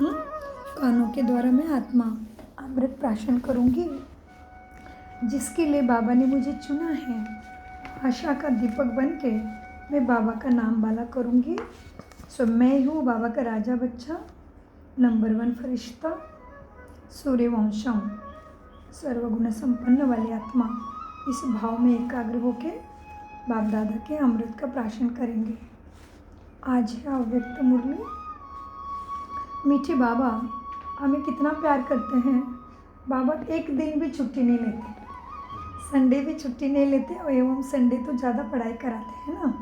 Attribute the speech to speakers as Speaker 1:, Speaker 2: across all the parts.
Speaker 1: कानों के द्वारा मैं आत्मा अमृत प्राशन करूंगी, जिसके लिए बाबा ने मुझे चुना है। आशा का दीपक बन के मैं बाबा का नाम बाला करूंगी। मैं हूँ बाबा का राजा बच्चा, नंबर 1 फरिश्ता, सूर्यवंशम, सर्वगुण संपन्न वाली आत्मा। इस भाव में एकाग्र होके बाप दादा के अमृत का प्राशन करेंगे। आज है अव्यक्त मुरली। मीठे बाबा हमें कितना प्यार करते हैं। बाबा एक दिन भी छुट्टी नहीं लेते, संडे भी छुट्टी नहीं लेते, एवं संडे तो ज़्यादा पढ़ाई कराते हैं ना।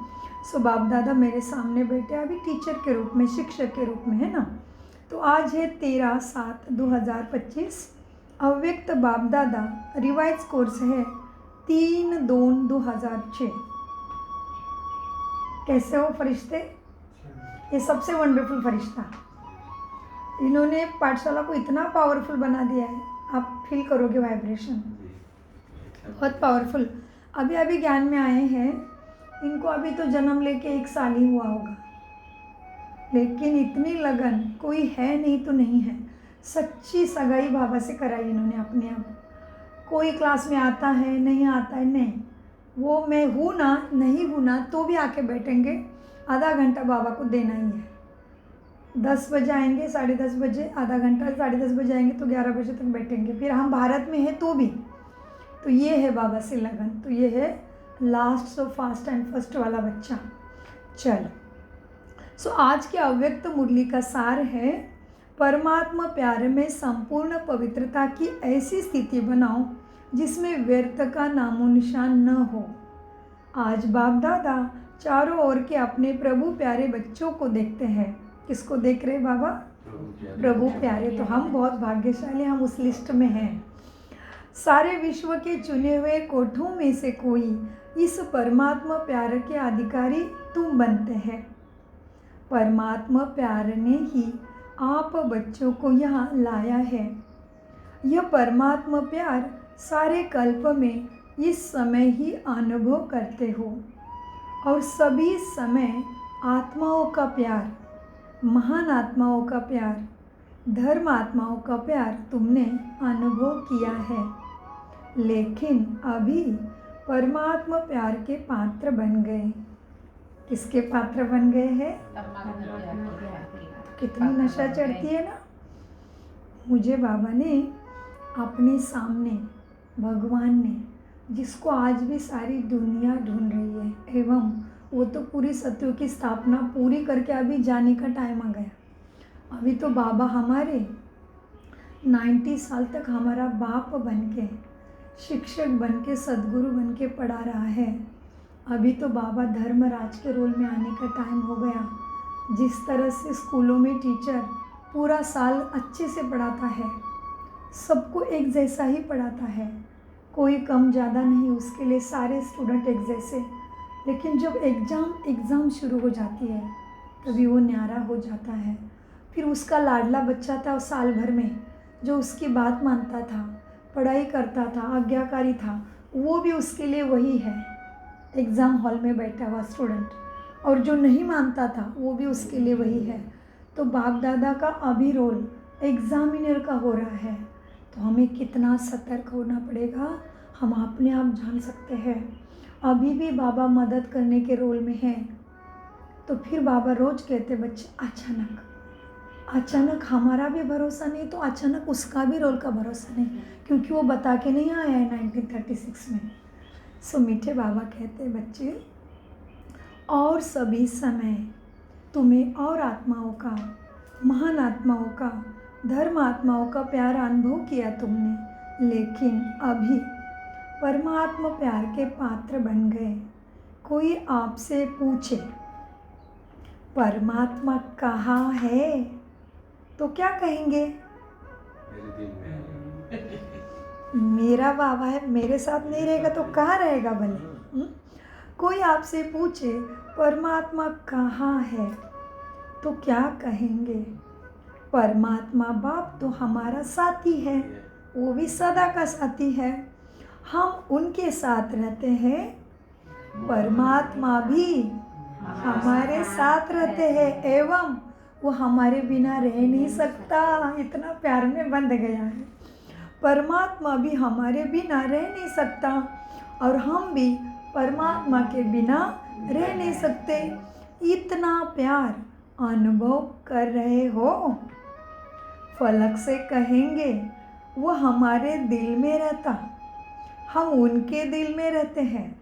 Speaker 1: बाप दादा मेरे सामने बैठे अभी टीचर के रूप में, शिक्षक के रूप में, है ना। तो आज है 13/7/2025। अव्यक्त बाप दादा रिवाइज कोर्स है 3/2/2006। कैसे हो फरिश्ते? ये सबसे वंडरफुल फरिश्ता। इन्होंने पाठशाला को इतना पावरफुल बना दिया है, आप फील करोगे वाइब्रेशन बहुत पावरफुल। अभी अभी ज्ञान में आए हैं, इनको अभी तो जन्म लेके 1 साल ही हुआ होगा, लेकिन इतनी लगन कोई है नहीं तो नहीं है। सच्ची सगाई बाबा से कराई इन्होंने अपने आप। कोई क्लास में आता है नहीं आता है, नहीं, वो मैं हूँ ना, नहीं हूँ ना तो भी आके बैठेंगे। आधा घंटा बाबा को देना ही है। 10 बजे आएंगे, 10:30 बजे, आधा घंटा, 10:30 बजे आएंगे तो 11 बजे तक बैठेंगे। फिर हम भारत में हैं तो भी। तो ये है बाबा से लगन। तो ये है लास्ट फास्ट एंड फर्स्ट वाला बच्चा। चलो, आज के अव्यक्त मुरली का सार है, परमात्मा प्यार में संपूर्ण पवित्रता की ऐसी स्थिति बनाओ जिसमें व्यर्थ का नामो निशान न हो। आज बाप दादा चारों ओर के अपने प्रभु प्यारे बच्चों को देखते हैं। किसको देख रहे बाबा? प्रभु प्यारे। तो हम बहुत भाग्यशाली, हम उस लिस्ट में हैं। सारे विश्व के चुने हुए कोठों में से कोई इस परमात्मा प्यार के अधिकारी तुम बनते हैं। परमात्मा प्यार ने ही आप बच्चों को यहाँ लाया है। यह परमात्मा प्यार सारे कल्प में इस समय ही अनुभव करते हो, और सभी समय आत्माओं का प्यार, महान आत्माओं का प्यार, धर्म आत्माओं का प्यार तुमने अनुभव किया है। लेकिन अभी परमात्मा प्यार के पात्र बन गए। किसके पात्र बन गए हैं? कितनी नशा चढ़ती है ना। मुझे बाबा ने अपने सामने, भगवान ने, जिसको आज भी सारी दुनिया ढूंढ रही है, एवं वो तो पूरी सत्यों की स्थापना पूरी करके अभी जाने का टाइम आ गया। अभी तो बाबा हमारे 90 साल तक हमारा बाप बन के, शिक्षक बन के, सदगुरु बन के पढ़ा रहा है। अभी तो बाबा धर्मराज के रोल में आने का टाइम हो गया। जिस तरह से स्कूलों में टीचर पूरा साल अच्छे से पढ़ाता है, सबको एक जैसा ही पढ़ाता है, कोई कम ज़्यादा नहीं, उसके लिए सारे स्टूडेंट एक जैसे। लेकिन जब एग्ज़ाम शुरू हो जाती है तभी वो न्यारा हो जाता है। फिर उसका लाडला बच्चा था, उस साल भर में जो उसकी बात मानता था, पढ़ाई करता था, आज्ञाकारी था, वो भी उसके लिए वही है, एग्ज़ाम हॉल में बैठा हुआ स्टूडेंट। और जो नहीं मानता था वो भी उसके लिए वही है। तो बाप दादा का अभी रोल एग्ज़ामिनर का हो रहा है। तो हमें कितना सतर्क होना पड़ेगा, हम अपने आप जान सकते हैं। अभी भी बाबा मदद करने के रोल में हैं। तो फिर बाबा रोज़ कहते, बच्चे अचानक हमारा भी भरोसा नहीं तो अचानक उसका भी रोल का भरोसा नहीं, क्योंकि वो बता के नहीं आया है 1936 में। मीठे बाबा कहते, बच्चे, और सभी समय तुम्हें और आत्माओं का, महान आत्माओं का, धर्म आत्माओं का प्यार अनुभव किया तुमने, लेकिन अभी परमात्मा प्यार के पात्र बन गए। कोई आपसे पूछे परमात्मा कहाँ है तो क्या कहेंगे? मेरा बाबा है, मेरे साथ नहीं रहेगा तो कहाँ रहेगा भले? कोई आपसे पूछे परमात्मा कहाँ है तो क्या कहेंगे? परमात्मा बाप तो हमारा साथी है, वो भी सदा का साथी है, हम उनके साथ रहते हैं, परमात्मा भी हमारे साथ रहते हैं, एवं वो हमारे बिना रह नहीं सकता, इतना प्यार में बंध गया है। परमात्मा भी हमारे बिना रह नहीं सकता और हम भी परमात्मा के बिना रह नहीं सकते। इतना प्यार अनुभव कर रहे हो। फलक से कहेंगे वो हमारे दिल में रहता, हम उनके दिल में रहते हैं,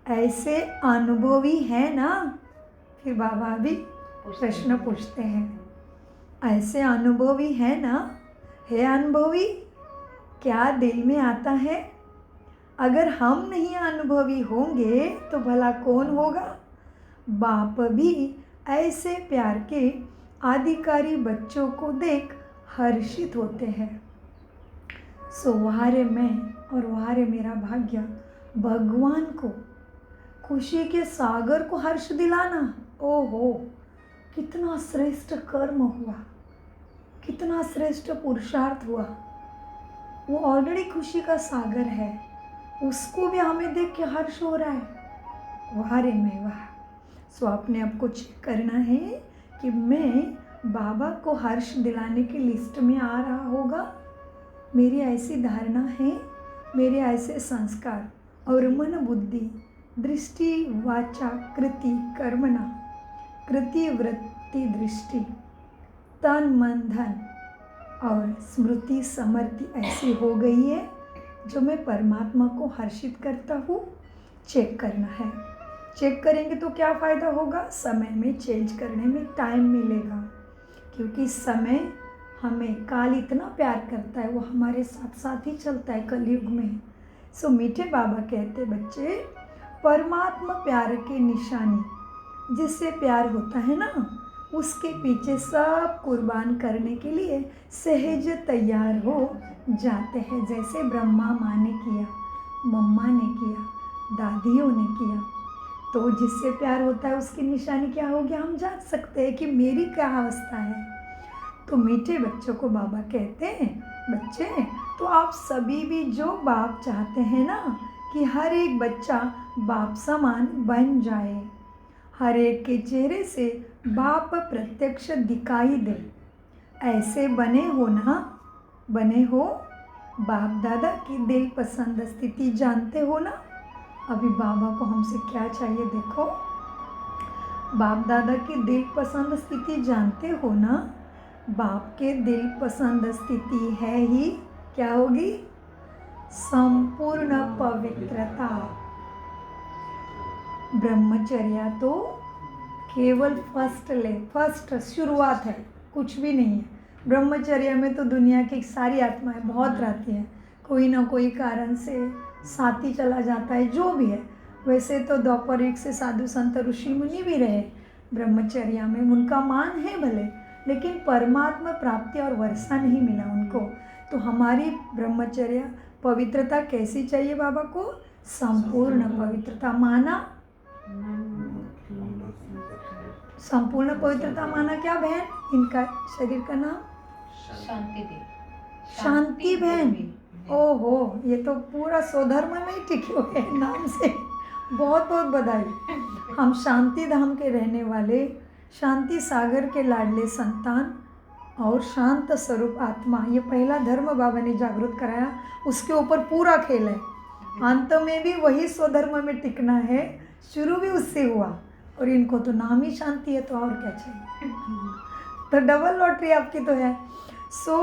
Speaker 1: ऐसे अनुभवी है ना। फिर बाबा भी प्रश्न पूछते हैं, ऐसे अनुभवी है ना? है अनुभवी? क्या दिल में आता है? अगर हम नहीं अनुभवी होंगे तो भला कौन होगा? बाप भी ऐसे प्यार के अधिकारी बच्चों को देख हर्षित होते हैं। सो वहारे मैं और वहारे मेरा भाग्य भगवान को खुशी के सागर को हर्ष दिलाना। ओहो, कितना श्रेष्ठ कर्म हुआ, कितना श्रेष्ठ पुरुषार्थ हुआ। वो ऑलरेडी खुशी का सागर है, उसको भी हमें देख के हर्ष हो रहा है। वाह रे मैं वाह। सो अपने आप को चेक करना है कि मैं बाबा को हर्ष दिलाने की लिस्ट में आ रहा होगा। मेरी ऐसी धारणा है, मेरे ऐसे संस्कार और मन बुद्धि दृष्टि वाचा कृति कर्मणा, कृति वृत्ति दृष्टि तन मन धन और स्मृति समृद्धि ऐसी हो गई है जो मैं परमात्मा को हर्षित करता हूँ। चेक करना है। चेक करेंगे तो क्या फ़ायदा होगा? समय में चेंज करने में टाइम मिलेगा, क्योंकि समय हमें काल इतना प्यार करता है, वो हमारे साथ साथ ही चलता है कलयुग में। सो मीठे बाबा कहते बच्चे, परमात्मा प्यार की निशानी, जिससे प्यार होता है ना, उसके पीछे सब कुर्बान करने के लिए सहज तैयार हो जाते हैं। जैसे ब्रह्मा माँ ने किया, मम्मा ने किया, दादियों ने किया। तो जिससे प्यार होता है उसकी निशानी क्या होगी, हम जान सकते हैं कि मेरी क्या अवस्था है। तो मीठे बच्चों को बाबा कहते हैं, बच्चे तो आप सभी भी जो बाप चाहते हैं ना कि हर एक बच्चा बाप समान बन जाए, हर एक के चेहरे से बाप प्रत्यक्ष दिखाई दे, ऐसे बने हो ना? बने हो? बाप दादा की दिल पसंद स्थिति जानते हो ना? अभी बाबा को हमसे क्या चाहिए देखो। बाप दादा की दिल पसंद स्थिति जानते हो ना? बाप के दिल पसंद स्थिति है ही क्या होगी? संपूर्ण पवित्रता। ब्रह्मचर्य तो केवल फर्स्ट शुरुआत है, कुछ भी नहीं है। ब्रह्मचर्य में तो दुनिया की सारी आत्माएं बहुत रहती हैं, कोई ना कोई कारण से साथी चला जाता है, जो भी है। वैसे तो द्वापर युग से साधु संत ऋषि मुनि भी रहे ब्रह्मचर्य में, उनका मान है भले, लेकिन परमात्मा प्राप्ति और वर्षा नहीं मिला उनको। तो हमारी ब्रह्मचर्य पवित्रता कैसी चाहिए बाबा को? संपूर्ण पवित्रता माना। संपूर्ण पवित्रता माना क्या बहन? इनका शरीर का नाम शांति बहन। ओहो, ये तो पूरा स्वधर्म में ही टिके हुए हैं नाम से। बहुत बहुत बधाई। हम शांति धाम के रहने वाले, शांति सागर के लाडले संतान और शांत स्वरूप आत्मा। ये पहला धर्म बाबा ने जागृत कराया, उसके ऊपर पूरा खेल है। अंत में भी वही स्वधर्म में टिकना है, शुरू भी उससे हुआ, और इनको तो नाम ही शांति है, तो और क्या चाहिए। तो डबल लॉटरी आपकी तो है। सो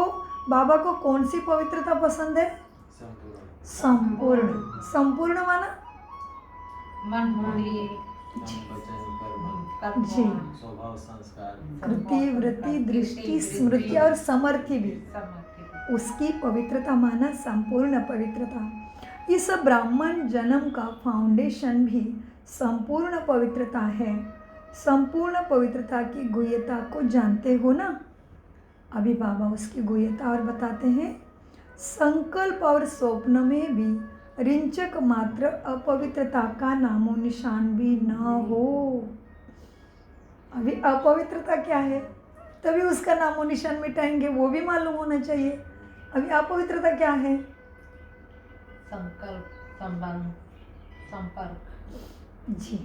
Speaker 1: बाबा को कौन सी पवित्रता पसंद है? संपूर्ण। संपूर्ण माना
Speaker 2: मन बुद्धि
Speaker 1: जी, कृति वृत्ति दृष्टि स्मृति और समर्थि भी, उसकी पवित्रता माना संपूर्ण पवित्रता। इस ब्राह्मण जन्म का फाउंडेशन भी संपूर्ण पवित्रता है। संपूर्ण पवित्रता की गुह्यता को जानते हो ना? अभी बाबा उसकी गुह्यता और बताते हैं। संकल्प और स्वप्न में भी रिंचक मात्र अपवित्रता का नामो निशान भी न हो। अभी अपवित्रता क्या है, तभी उसका नामो निशान मिटाएंगे, वो भी मालूम होना चाहिए। अभी अपवित्रता क्या है?
Speaker 2: संकल्प, संबंध, संपर्क
Speaker 1: जी,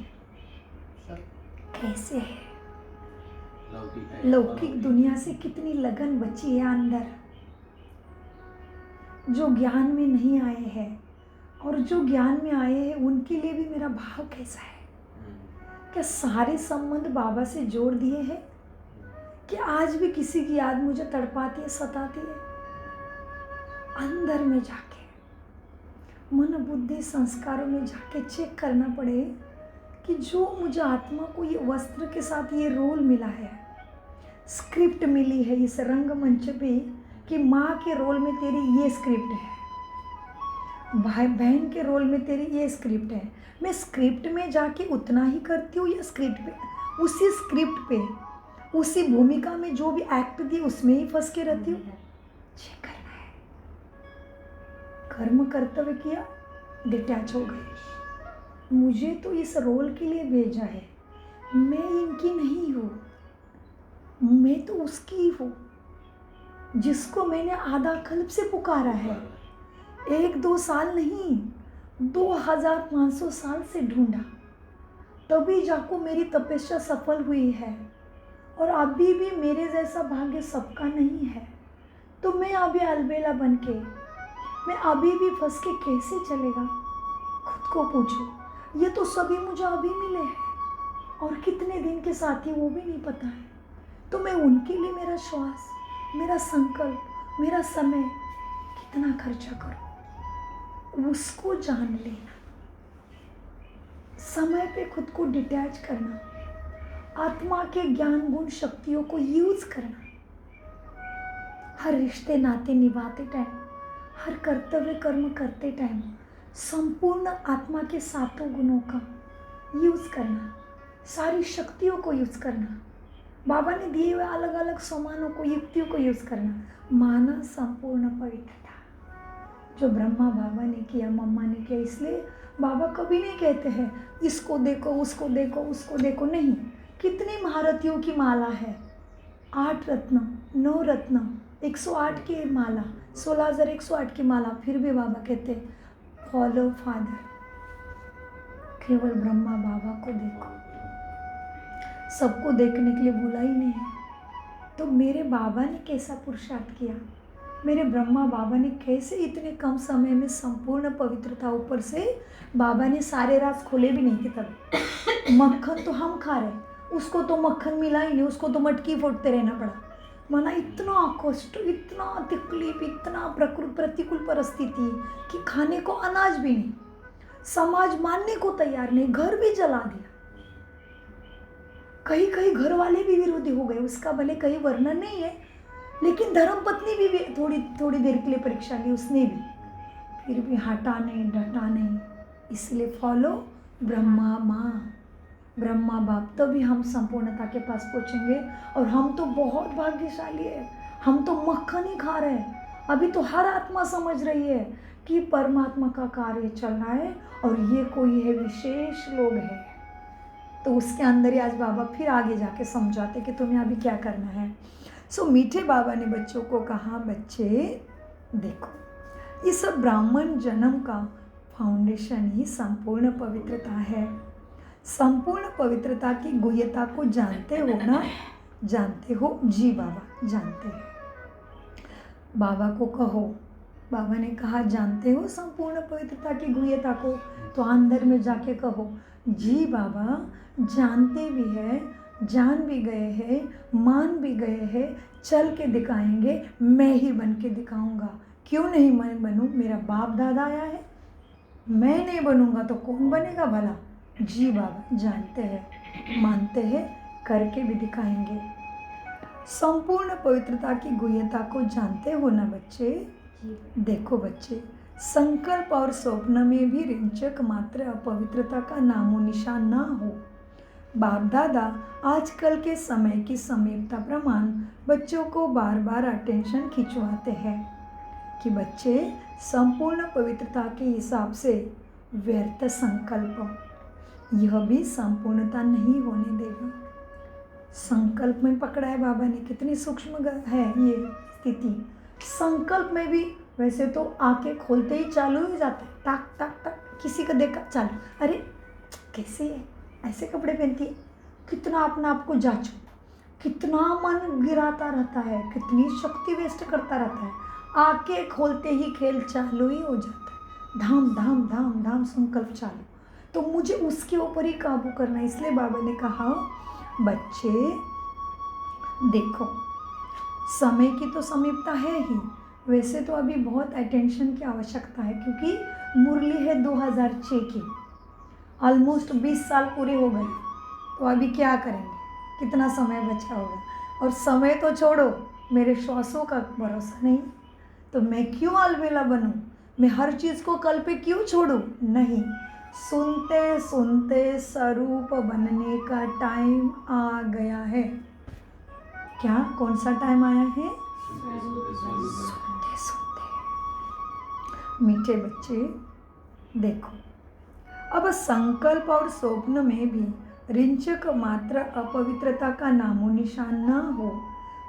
Speaker 1: कैसे है? लौकिक दुनिया से कितनी लगन बची है अंदर, जो ज्ञान में नहीं आए हैं और जो ज्ञान में आए हैं उनके लिए भी मेरा भाव कैसा है। क्या सारे संबंध बाबा से जोड़ दिए हैं कि आज भी किसी की याद मुझे तड़पाती है, सताती है? अंदर में जाके मन बुद्धि संस्कारों में जाके चेक करना पड़े कि जो मुझे आत्मा को ये वस्त्र के साथ ये रोल मिला है, स्क्रिप्ट मिली है इस रंगमंच पे कि माँ के रोल में तेरी ये स्क्रिप्ट है, भाई बहन के रोल में तेरी ये स्क्रिप्ट है, मैं स्क्रिप्ट में जाके उतना ही करती हूँ या स्क्रिप्ट पे, उसी स्क्रिप्ट पे, उसी भूमिका में जो भी एक्ट दी उसमें ही फंस के रहती हूँ? चेक करना है। कर्म कर्तव्य किया, डिटैच हो गए। मुझे तो इस रोल के लिए भेजा है, मैं इनकी नहीं हूँ, मैं तो उसकी हूँ जिसको मैंने आधा कल्प से पुकारा है। 1-2 साल नहीं, 2500 साल से ढूंढा, तभी जाको मेरी तपस्या सफल हुई है। और अभी भी मेरे जैसा भाग्य सबका नहीं है, तो मैं अभी अलबेला बन के, मैं अभी भी फंस के कैसे चलेगा? खुद को पूछो। ये तो सभी मुझे अभी मिले हैं और कितने दिन के साथी वो भी नहीं पता है, तो मैं उनके लिए मेरा श्वास, मेरा संकल्प, मेरा समय कितना खर्चा करूं? उसको जान लेना, समय पे खुद को डिटैच करना, आत्मा के ज्ञान गुण शक्तियों को यूज करना, हर रिश्ते नाते निभाते टाइम, हर कर्तव्य कर्म करते टाइम संपूर्ण आत्मा के सातों गुणों का यूज करना, सारी शक्तियों को यूज करना, बाबा ने दिए हुए अलग अलग सामानों को, युक्तियों को यूज करना, माना संपूर्ण पवित्रता। जो ब्रह्मा बाबा ने किया, मम्मा ने किया, इसलिए बाबा कभी नहीं कहते हैं इसको देखो, उसको देखो, उसको देखो, नहीं। कितनी महारथियों की माला है, 8 रत्न, 9 रत्न, 108 की माला, 16,108 की माला, फिर भी बाबा कहते फॉलो फादर, केवल ब्रह्मा बाबा को देखो। सबको देखने के लिए बोला ही नहीं है। तो मेरे बाबा ने कैसा पुरुषार्थ किया, मेरे ब्रह्मा बाबा ने कैसे इतने कम समय में संपूर्ण पवित्रता, ऊपर से बाबा ने सारे राज खोले भी नहीं थे तब। मक्खन तो हम खा रहे, उसको तो मक्खन मिला ही नहीं, उसको तो मटकी फोड़ते रहना पड़ा। माना इतना कष्ट, इतना तकलीफ, इतना प्रतिकूल परिस्थिति कि खाने को अनाज भी नहीं, समाज मानने को तैयार नहीं, घर भी जला दिया, कहीं कहीं घर वाले भी विरोधी हो गए, उसका भले कहीं वर्णन नहीं है, लेकिन धर्मपत्नी भी थोड़ी देर के लिए परीक्षा ली उसने भी, फिर भी हटा नहीं, डटा नहीं। इसलिए फॉलो ब्रह्मा माँ, ब्रह्मा बाप, तभी हम संपूर्णता के पास पहुँचेंगे। और हम तो बहुत भाग्यशाली है, हम तो मक्खन ही खा रहे हैं। अभी तो हर आत्मा समझ रही है कि परमात्मा का कार्य चल रहा है और ये कोई है, विशेष लोग हैं। तो उसके अंदर ही आज बाबा फिर आगे जाके समझाते कि तुम्हें अभी क्या करना है। सो मीठे बाबा ने बच्चों को कहा, बच्चे देखो, इस ब्राह्मण जन्म का फाउंडेशन ही संपूर्ण पवित्रता है। संपूर्ण पवित्रता की गुह्यता को जानते हो ना? जानते हो? जी बाबा जानते हैं। बाबा को कहो, बाबा ने कहा जानते हो संपूर्ण पवित्रता की गुह्यता को? तो अंदर में जाके कहो, जी बाबा जानते भी है, जान भी गए हैं, मान भी गए हैं, चल के दिखाएंगे, मैं ही बन के दिखाऊंगा। क्यों नहीं मैं बनूं? मेरा बाप दादा आया है, मैं नहीं बनूंगा तो कौन बनेगा भला? जी बाबा जानते हैं, मानते हैं, करके भी दिखाएंगे। संपूर्ण पवित्रता की गुह्यता को जानते हो ना बच्चे? देखो बच्चे, संकल्प और स्वप्न में भी रिंचक मात्र अपवित्रता का नामो निशान ना हो। बाप दादा आजकल के समय की समीपता प्रमाण बच्चों को बार बार अटेंशन खिंचवाते हैं कि बच्चे संपूर्ण पवित्रता के हिसाब से व्यर्थ संकल्प, यह भी संपूर्णता नहीं होने देगा। संकल्प में पकड़ा है बाबा ने, कितनी सूक्ष्म है ये स्थिति। संकल्प में भी वैसे तो आंखें खोलते ही चालू हो जाता है, टक टक टक, किसी को देखा चालू, अरे कैसे है, ऐसे कपड़े पहनती है, कितना अपना आप को जांचो, कितना मन गिराता रहता है, कितनी शक्ति वेस्ट करता रहता है। आंखें खोलते ही खेल चालू ही हो जाता है, धाम धाम धाम धाम संकल्प चालू। तो मुझे उसके ऊपर ही काबू करना है। इसलिए बाबा ने कहा बच्चे देखो, समय की तो समीपता है ही, वैसे तो अभी बहुत अटेंशन की आवश्यकता है, क्योंकि मुरली है 2006 की, ऑलमोस्ट 20 साल पूरे हो गए। तो अभी क्या करेंगे, कितना समय बचा होगा। और समय तो छोड़ो, मेरे श्वासों का भरोसा नहीं, तो मैं क्यों अलबेला बनूं, मैं हर चीज़ को कल पे क्यों छोड़ूं। नहीं, सुनते सुनते स्वरूप बनने का टाइम आ गया है। क्या, कौन सा टाइम आया है? सुनते सुनते। मीठे बच्चे देखो, अब संकल्प और स्वप्न में भी रिंचक मात्र अपवित्रता का नामो निशान न हो।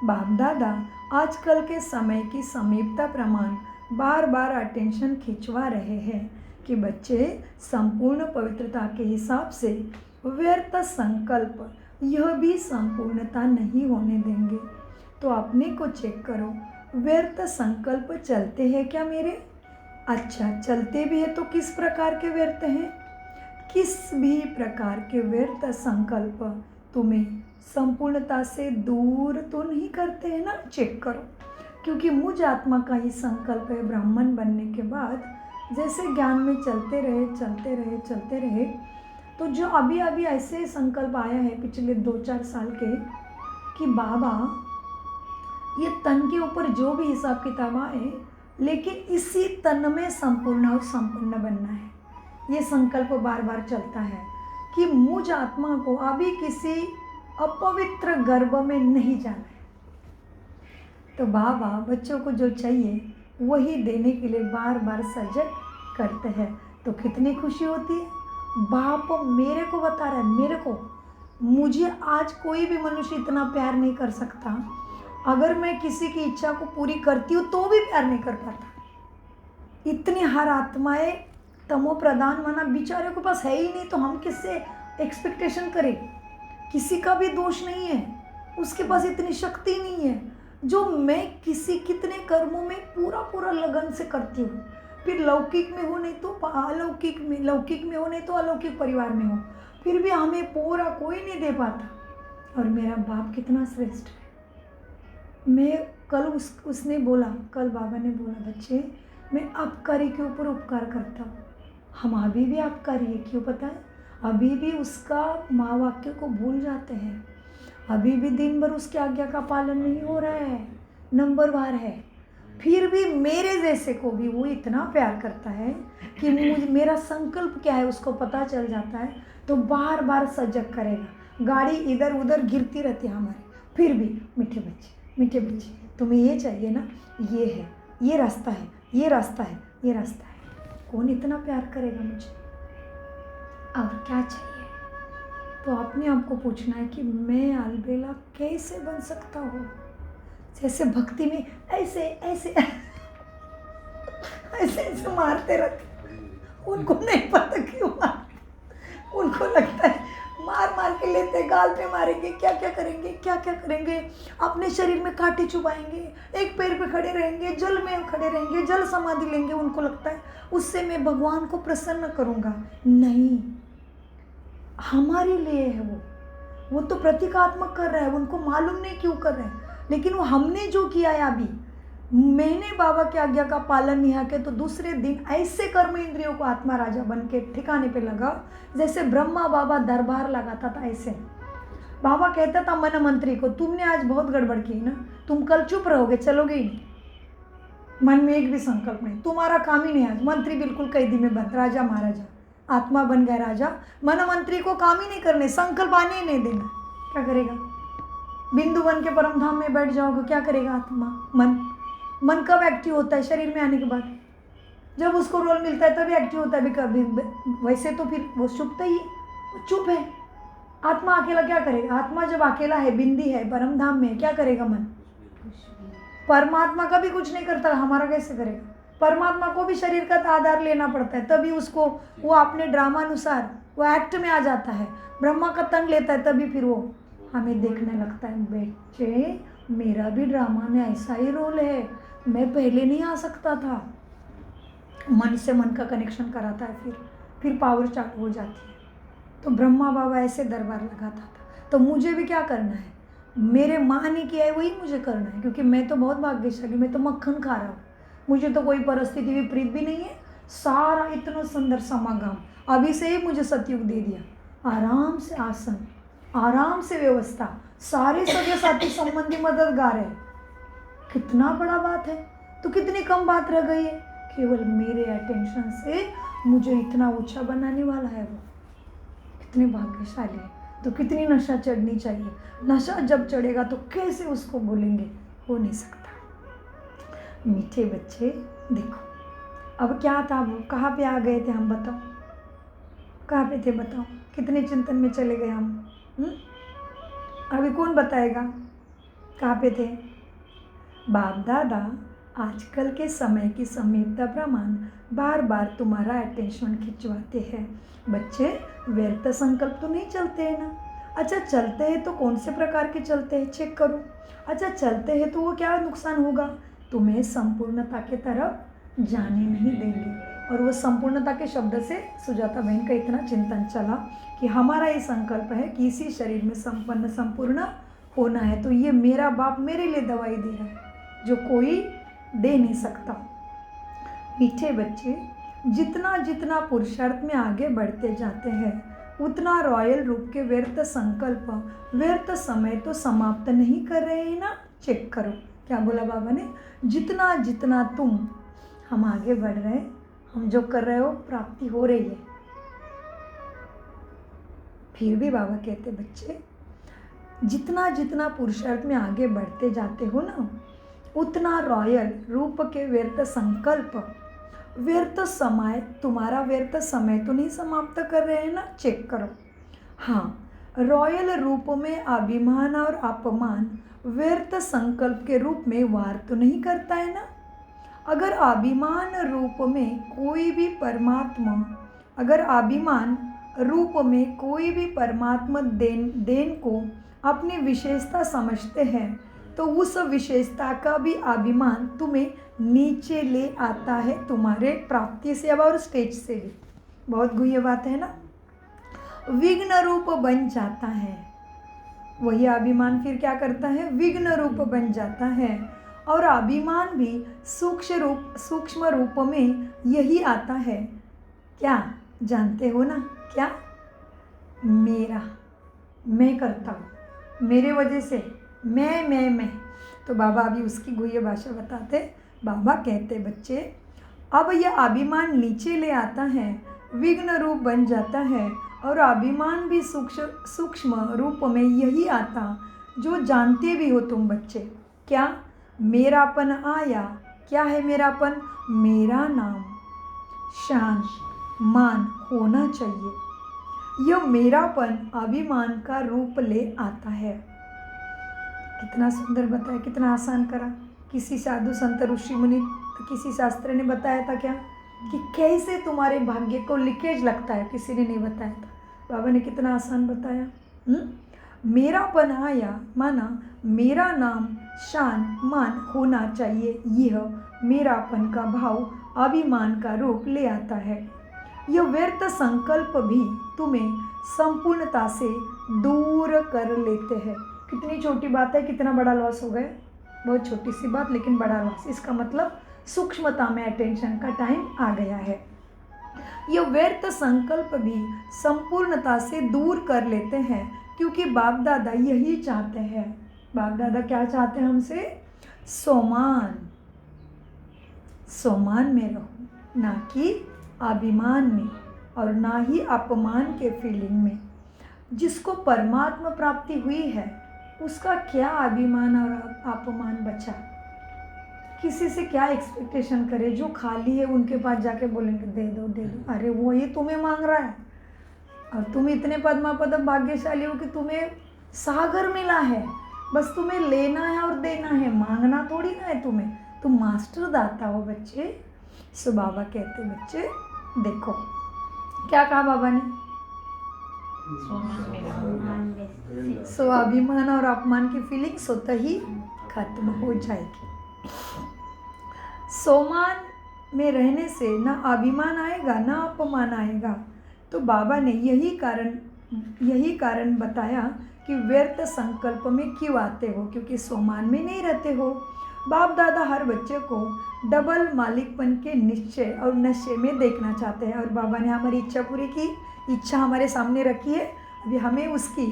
Speaker 1: बाप दादा आजकल के समय की समीपता प्रमाण बार बार अटेंशन खिंचवा रहे हैं कि बच्चे संपूर्ण पवित्रता के हिसाब से व्यर्थ संकल्प यह भी संपूर्णता नहीं होने देंगे। तो अपने को चेक करो, व्यर्थ संकल्प चलते हैं क्या मेरे? अच्छा, चलते भी है तो किस प्रकार के व्यर्थ हैं? किस भी प्रकार के व्यर्थ संकल्प तुम्हें संपूर्णता से दूर तो नहीं करते हैं ना? चेक करो, क्योंकि मुझ आत्मा का ही संकल्प है ब्राह्मण बनने के बाद जैसे ज्ञान में चलते रहे, तो जो अभी अभी ऐसे संकल्प आया है पिछले 2-4 साल के कि बाबा ये तन के ऊपर जो भी हिसाब किताब आए, लेकिन इसी तन में संपूर्ण और संपन्न बनना है। ये संकल्प बार बार चलता है कि मुझ आत्मा को अभी किसी अपवित्र गर्भ में नहीं जाना है। तो बाबा बच्चों को जो चाहिए वही देने के लिए बार बार सजग करते हैं। तो कितनी खुशी होती है, बाप मेरे को बता रहा है, मेरे को, मुझे आज कोई भी मनुष्य इतना प्यार नहीं कर सकता। अगर मैं किसी की इच्छा को पूरी करती हूँ तो भी प्यार नहीं कर पाता। इतनी हर आत्माएं तमो प्रधान माना, बेचारे के पास है ही नहीं, तो हम किससे एक्सपेक्टेशन करें? किसी का भी दोष नहीं है, उसके पास इतनी शक्ति नहीं है जो मैं किसी कितने कर्मों में पूरा लगन से करती हूँ। फिर लौकिक में हो नहीं तो अलौकिक में, लौकिक में हो नहीं तो अलौकिक परिवार में हो, फिर भी हमें पूरा कोई नहीं दे पाता। और मेरा बाप कितना श्रेष्ठ है। मैं कल उसने बोला, कल बाबा ने बोला बच्चे मैं अपकारी के ऊपर उपकार करता हूँ। हम अभी भी अपकारी है, क्यों पता है? अभी भी उसका माँ वाक्य को भूल जाते हैं, अभी भी दिन भर उसकी आज्ञा का पालन नहीं हो रहा है, नंबरवार है। फिर भी मेरे जैसे को भी वो इतना प्यार करता है कि मेरा संकल्प क्या है उसको पता चल जाता है, तो बार बार सजग करेगा। गाड़ी इधर उधर गिरती रहती है हमारी, फिर भी मीठे बच्चे तुम्हें ये चाहिए ना, ये है, ये रास्ता है, ये रास्ता है, ये रास्ता है। कौन इतना प्यार करेगा मुझे? और क्या चाहिए? तो अपने आप को पूछना है कि मैं अलबेला कैसे बन सकता हूँ। जैसे भक्ति में ऐसे ऐसे ऐसे ऐसे मारते रहते, उनको नहीं पता क्यों मारते। उनको लगता है मार के लेते, गाल पे मारेंगे, क्या करेंगे, अपने शरीर में कांटे चुभाएंगे, एक पैर पे खड़े रहेंगे, जल में खड़े रहेंगे, जल समाधि लेंगे। उनको लगता है उससे मैं भगवान को प्रसन्न करूँगा। नहीं, हमारे लिए है वो तो प्रतीकात्मक कर रहा है, उनको मालूम नहीं क्यों कर रहे हैं, लेकिन वो हमने जो किया है अभी, मैंने बाबा की आज्ञा का पालन नहीं किया तो दूसरे दिन ऐसे कर्म इंद्रियों को आत्मा राजा बन के ठिकाने पे लगा, जैसे ब्रह्मा बाबा दरबार लगाता था। ऐसे बाबा कहता था मन मंत्री को, तुमने आज बहुत गड़बड़ की ना, तुम कल चुप रहोगे, चलोगे ही नहीं, मन में एक भी संकल्प नहीं, तुम्हारा काम ही नहीं। आज मंत्री बिल्कुल कैदी में बंद, राजा महाराजा, आत्मा बन गया राजा, मन मंत्री को काम ही नहीं करने, संकल्प आने ही नहीं देना। क्या करेगा? बिंदु बन के परम धाम में बैठ जाओगे, क्या करेगा आत्मा? मन कब एक्टिव होता है? शरीर में आने के बाद, जब उसको रोल मिलता है तभी एक्टिव होता है। कभी वैसे तो फिर वो चुपता ही, वो चुप है। आत्मा अकेला क्या करेगा? आत्मा जब अकेला है, बिंदी है, परम धाम में, क्या करेगा मन? परमात्मा का भी कुछ नहीं करता, हमारा कैसे करेगा? परमात्मा को भी शरीर का आधार लेना पड़ता है, तभी उसको वो अपने ड्रामा अनुसार वो एक्ट में आ जाता है। ब्रह्मा का तन लेता है तभी फिर वो हमें देखने लगता है बच्चे मेरा भी ड्रामा में ऐसा ही रोल है, मैं पहले नहीं आ सकता था। मन से मन का कनेक्शन कराता है, फिर पावर चालू हो जाती है। तो ब्रह्मा बाबा ऐसे दरबार लगाता था। तो मुझे भी क्या करना है, मेरे माँ ने किया है वही मुझे करना है, क्योंकि मैं तो बहुत भाग्यशाली, मैं तो मक्खन खा रहा हूँ, मुझे तो कोई परिस्थिति विपरीत भी नहीं है। सारा इतना सुंदर समागम अभी से ही मुझे सतयुग दे दिया। आराम से आसन, आराम से व्यवस्था, सारे सगे साथी संबंधी मददगार है। कितना बड़ा बात है, तो कितनी कम बात रह गई है। केवल मेरे अटेंशन से मुझे इतना ऊंचा बनाने वाला है वो। कितने भाग्यशाली है। तो कितनी नशा चढ़नी चाहिए। नशा जब चढ़ेगा तो कैसे उसको बोलेंगे, हो नहीं सकता। मीठे बच्चे देखो, अब क्या था, वो कहाँ पे आ गए थे हम, बताओ कहाँ पे थे, बताओ कितने चिंतन में चले गए हम। अभी कौन बताएगा कहाँ पे थे। बाप दादा आजकल के समय की समीपता प्रमाण बार बार तुम्हारा अटेंशन खिंचवाते हैं। बच्चे व्यर्थ संकल्प तो नहीं चलते हैं ना। अच्छा चलते हैं तो कौन से प्रकार के चलते हैं, चेक करो। अच्छा चलते हैं तो वो क्या नुकसान होगा, तुम्हें संपूर्णता के तरफ जाने नहीं देंगे। और वो संपूर्णता के शब्द से सुजाता बहन का इतना चिंतन चला कि हमारा ये संकल्प है कि इसी शरीर में संपन्न संपूर्ण होना है। तो ये मेरा बाप मेरे लिए दवाई दे रहा है जो कोई दे नहीं सकता। मीठे बच्चे, जितना जितना पुरुषार्थ में आगे बढ़ते जाते हैं उतना रॉयल रूप के व्यर्थ संकल्प, व्यर्थ समय तो समाप्त नहीं कर रहे हैं ना। चेक करो क्या बोला बाबा ने, जितना जितना हम आगे बढ़ रहे हैं, हम जो कर रहे हो प्राप्ति हो रही है। फिर भी बाबा कहते बच्चे जितना जितना पुरुषार्थ में आगे बढ़ते जाते हो ना, उतना रॉयल रूप के व्यर्थ संकल्प, व्यर्थ समय, तुम्हारा व्यर्थ समय तो नहीं समाप्त कर रहे हैं ना। चेक करो। हाँ, रॉयल रूप में अभिमान और अपमान व्यर्थ संकल्प के रूप में वार तो नहीं करता है ना। अगर अभिमान रूप में कोई भी परमात्मा देन को अपनी विशेषता समझते हैं तो उस विशेषता का भी अभिमान तुम्हें नीचे ले आता है, तुम्हारे प्राप्ति से अब और स्टेज से भी। बहुत गुह्य बात है ना। विघ्न रूप बन जाता है, वही अभिमान फिर क्या करता है, विघ्न रूप बन जाता है। और अभिमान भी सूक्ष्म रूप में यही आता है। क्या जानते हो ना, क्या, मेरा, मैं करता हूँ, मेरे वजह से, मैं। तो बाबा अभी उसकी गुह्य भाषा बताते। बाबा कहते बच्चे अब यह अभिमान नीचे ले आता है, विघ्न रूप बन जाता है। और अभिमान भी सूक्ष्म रूप में यही आता जो जानते भी हो तुम बच्चे। क्या, मेरापन आया। क्या है मेरापन, मेरा नाम शान मान होना चाहिए। यह मेरापन अभिमान का रूप ले आता है। कितना सुंदर बताया, कितना आसान करा। किसी साधु संत ऋषि मुनि, किसी शास्त्र ने बताया था क्या कि कैसे तुम्हारे भाग्य को लीकेज लगता है, किसी ने नहीं बताया था। बाबा ने कितना आसान बताया। मेरापन आया माना मेरा नाम शान मान होना चाहिए। यह मेरापन का भाव अभिमान का रूप ले आता है। यह व्यर्थ संकल्प भी तुम्हें संपूर्णता से दूर कर लेते हैं। कितनी छोटी बात है, कितना बड़ा लॉस हो गया। बहुत छोटी सी बात लेकिन बड़ा लॉस। इसका मतलब सूक्ष्मता में अटेंशन का टाइम आ गया है। यह व्यर्थ संकल्प भी संपूर्णता से दूर कर लेते हैं, क्योंकि बाप दादा यही चाहते हैं। बाप दादा क्या चाहते हैं हमसे, सोमान में रहो, ना कि अभिमान में और ना ही अपमान के फीलिंग में। जिसको परमात्मा प्राप्ति हुई है उसका क्या अभिमान और अपमान बचा। किसी से क्या एक्सपेक्टेशन करे, जो खाली है उनके पास जाके बोलेंगे दे दो दे दो। अरे वो ये तुम्हें मांग रहा है और तुम इतने पद्मापदम भाग्यशाली हो कि तुम्हें सागर मिला है, बस तुम्हें लेना है और देना है, मांगना थोड़ी ना है तुम्हें। तुम मास्टर दाता हो बच्चे। सो बाबा कहते बच्चे देखो क्या कहा बाबा ने,
Speaker 2: सोमान मेरा
Speaker 1: स्वाभिमान और अपमान की फीलिंग स्वतः ही खत्म हो जाएगी। सोमान में रहने से ना अभिमान आएगा ना अपमान आएगा। तो बाबा ने यही कारण बताया कि व्यर्थ संकल्प में क्यों आते हो, क्योंकि सोमान में नहीं रहते हो। बाप दादा हर बच्चे को डबल मालिकपन के निश्चय और नशे में देखना चाहते हैं, और बाबा ने हमारी इच्छा पूरी की, इच्छा हमारे सामने रखी है। अभी हमें उसकी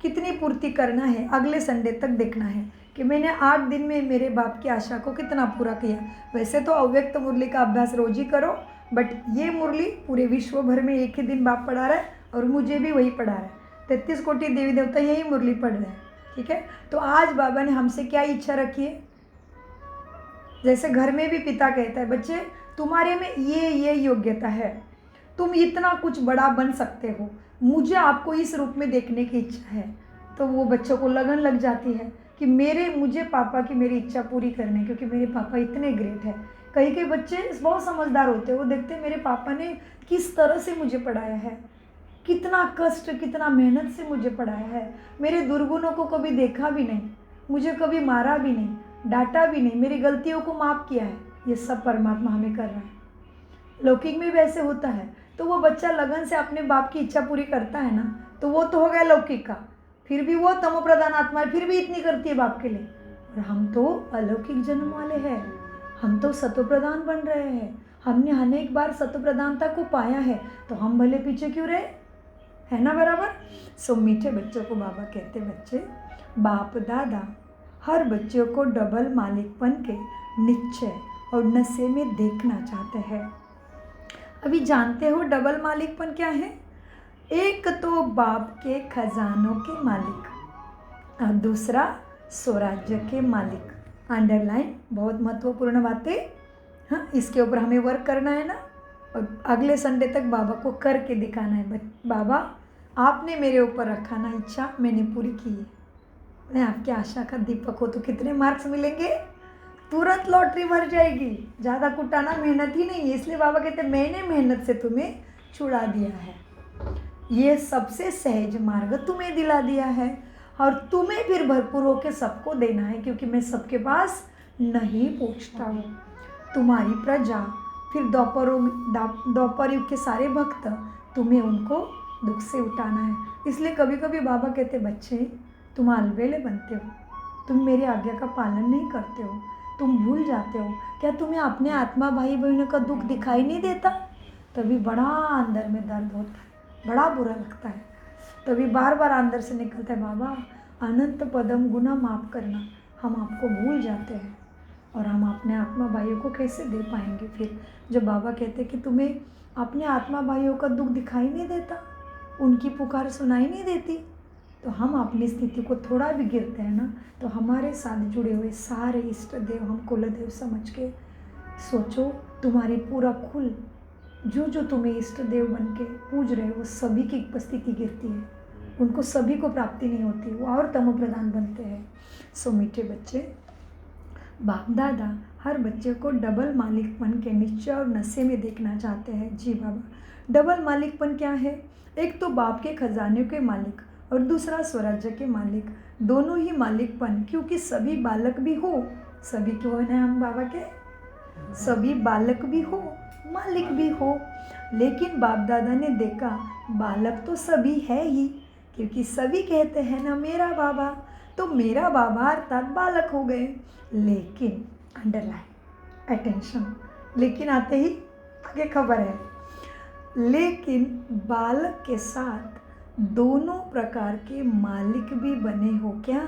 Speaker 1: कितनी पूर्ति करना है अगले संडे तक देखना है कि मैंने 8 दिन में मेरे बाप की आशा को कितना पूरा किया। वैसे तो अव्यक्त मुरली का अभ्यास रोज ही करो, बट ये मुरली पूरे विश्व भर में एक ही दिन बाप पढ़ा रहा है और मुझे भी वही पढ़ा रहा है। 33 कोटि देवी देवता यही मुरली पढ़ रहे हैं, ठीक है। तो आज बाबा ने हमसे क्या इच्छा रखी है, जैसे घर में भी पिता कहता है बच्चे तुम्हारे में ये योग्यता है, तुम इतना कुछ बड़ा बन सकते हो, मुझे आपको इस रूप में देखने की इच्छा है। तो वो बच्चों को लगन लग जाती है कि मुझे पापा की मेरी इच्छा पूरी करनी, क्योंकि मेरे पापा इतने ग्रेट है। कई बच्चे बहुत समझदार होते हैं, वो देखते हैं मेरे पापा ने किस तरह से मुझे पढ़ाया है, कितना कष्ट कितना मेहनत से मुझे पढ़ाया है, मेरे दुर्गुणों को कभी देखा भी नहीं, मुझे कभी मारा भी नहीं, डांटा भी नहीं, मेरी गलतियों को माफ़ किया है। ये सब परमात्मा हमें कर रहा है। लौकिक में भी ऐसे होता है। तो वो बच्चा लगन से अपने बाप की इच्छा पूरी करता है ना, तो वो तो हो गया लौकिक का। फिर भी वो तमो प्रधान आत्मा है, फिर भी इतनी करती है बाप के लिए। और हम तो अलौकिक जन्म वाले हैं, हम तो सतो प्रधान बन रहे हैं, हमने अनेक बार सतो प्रधानता को पाया है, तो हम भले पीछे क्यों रहे, है ना बराबर। सो मीठे बच्चों को बाबा कहते बच्चे बाप दादा हर बच्चों को डबल मालिकपन के निश्चय और नशे में देखना चाहते हैं। अभी जानते हो डबल मालिकपन क्या है। एक तो बाप के खजानों के मालिक और दूसरा स्वराज्य के मालिक। अंडरलाइन, बहुत महत्वपूर्ण बातें। हाँ, इसके ऊपर हमें वर्क करना है ना, और अगले संडे तक बाबा को करके दिखाना है। बाबा आपने मेरे ऊपर रखा ना इच्छा, मैंने पूरी की है। मैं आपकी आशा का दीपक हो, तो कितने मार्क्स मिलेंगे, तुरंत लॉटरी भर जाएगी। ज़्यादा कुटाना मेहनत ही नहीं है, इसलिए बाबा कहते मैंने मेहनत से तुम्हें छुड़ा दिया है, ये सबसे सहज मार्ग तुम्हें दिला दिया है, और तुम्हें फिर भरपूर होकर सबको देना है, क्योंकि मैं सबके पास नहीं पहुँचता हूँ। तुम्हारी प्रजा फिर द्वापर युग के सारे भक्त, तुम्हें उनको दुख से उठाना है। इसलिए कभी कभी बाबा कहते बच्चे तुम अलबेले बनते हो, तुम मेरी आज्ञा का पालन नहीं करते हो, तुम भूल जाते हो। क्या तुम्हें अपने आत्मा भाई बहनों का दुख दिखाई नहीं देता? तभी बड़ा अंदर में दर्द होता है, बड़ा बुरा लगता है। तभी बार बार अंदर से निकलता है बाबा अनंत पदम गुना माफ़ करना। हम आपको भूल जाते हैं, और हम अपने आत्मा भाइयों को कैसे दे पाएंगे फिर, जब बाबा कहते कि तुम्हें अपने आत्मा भाइयों का दुख दिखाई नहीं देता, उनकी पुकार सुनाई नहीं देती। तो हम अपनी स्थिति को थोड़ा भी गिरते हैं ना, तो हमारे साथ जुड़े हुए सारे इष्ट देव हम कुलदेव समझ के सोचो, तुम्हारी पूरा कुल जो तुम्हें इष्ट देव बन के पूज रहे हो, वो सभी की उपस्थिति गिरती है, उनको सभी को प्राप्ति नहीं होती, वो और तमो प्रधान बनते हैं। सो मीठे बच्चे, बाप दादा हर बच्चे को डबल मालिकपन के निश्चय और नशे में देखना चाहते हैं। जी बाबा, डबल मालिकपन क्या है? एक तो बाप के खजाने के मालिक और दूसरा स्वराज्य के मालिक, दोनों ही मालिकपन, क्योंकि सभी बालक भी हो, सभी क्यों है हम बाबा के, सभी बालक भी हो मालिक भी हो। लेकिन बाप दादा ने देखा बालक तो सभी है ही, क्योंकि सभी कहते हैं ना मेरा बाबा, तो मेरा बाबा अर्थात बालक हो गए। लेकिन अंडरलाइन अटेंशन, लेकिन आते ही आगे खबर है, लेकिन बालक के साथ दोनों प्रकार के मालिक भी बने हो क्या,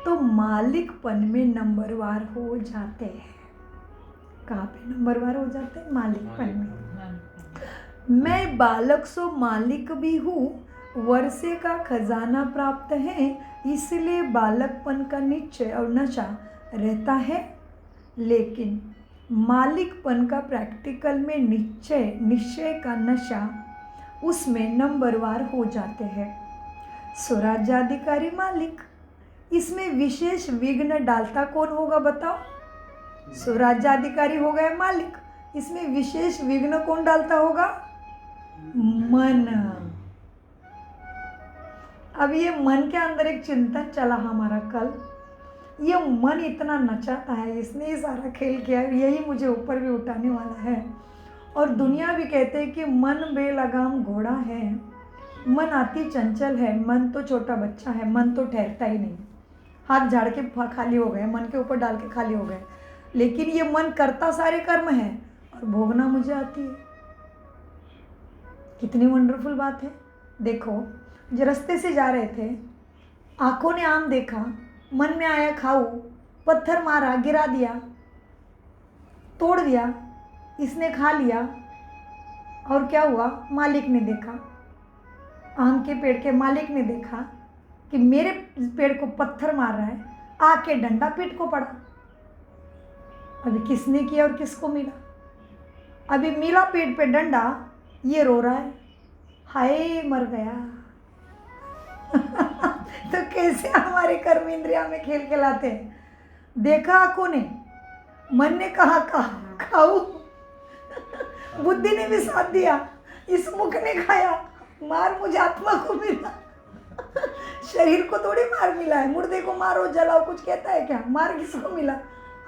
Speaker 1: तो मालिकपन में नंबरवार हो जाते हैं। कहाँ पे नंबरवार हो जाते हैं? मालिकपन में। मैं बालक सो मालिक भी हूँ, वर्षे का खजाना प्राप्त है, इसलिए बालकपन का निश्चय और नशा रहता है। लेकिन मालिकपन का प्रैक्टिकल में निश्चय का नशा, उसमें नंबरवार हो जाते हैं। स्वराज्याधिकारी मालिक, इसमें विशेष विघ्न डालता कौन होगा बताओ? स्वराज्याधिकारी हो गए मालिक, इसमें विशेष विघ्न कौन डालता होगा? मन। अब ये मन के अंदर एक चिंतन चला हमारा कल, ये मन इतना नचाता है, इसने ही सारा खेल किया, यही मुझे ऊपर भी उठाने वाला है। और दुनिया भी कहते हैं कि मन बेलगाम घोड़ा है, मन अति चंचल है, मन तो छोटा बच्चा है, मन तो ठहरता ही नहीं। हाथ झाड़ के खाली हो गए, मन के ऊपर डाल के खाली हो गए, लेकिन ये मन करता सारे कर्म है और भोगना मुझे आती है। कितनी वंडरफुल बात है। देखो, जो रास्ते से जा रहे थे, आंखों ने आम देखा, मन में आया खाऊं, पत्थर मारा, गिरा दिया, तोड़ दिया, इसने खा लिया, और क्या हुआ? मालिक ने देखा, आम के पेड़ के मालिक ने देखा कि मेरे पेड़ को पत्थर मार रहा है, आके डंडा पीठ को पड़ा। अभी किसने किया और किसको मिला? अभी मिला पेड़ पे डंडा, ये रो रहा है, हाय मर गया। तो कैसे हमारे कर्म इंद्रिया में खेल खिलाते हैं। देखा आंखों ने, मन ने कहा खाऊ, बुद्धि ने भी साथ दिया, इस मुख ने खाया, मार मुझे आत्मा को मिला। शरीर को थोड़ी मार मिला है, मुर्दे को मारो जलाओ कुछ कहता है क्या? मार किसको मिला?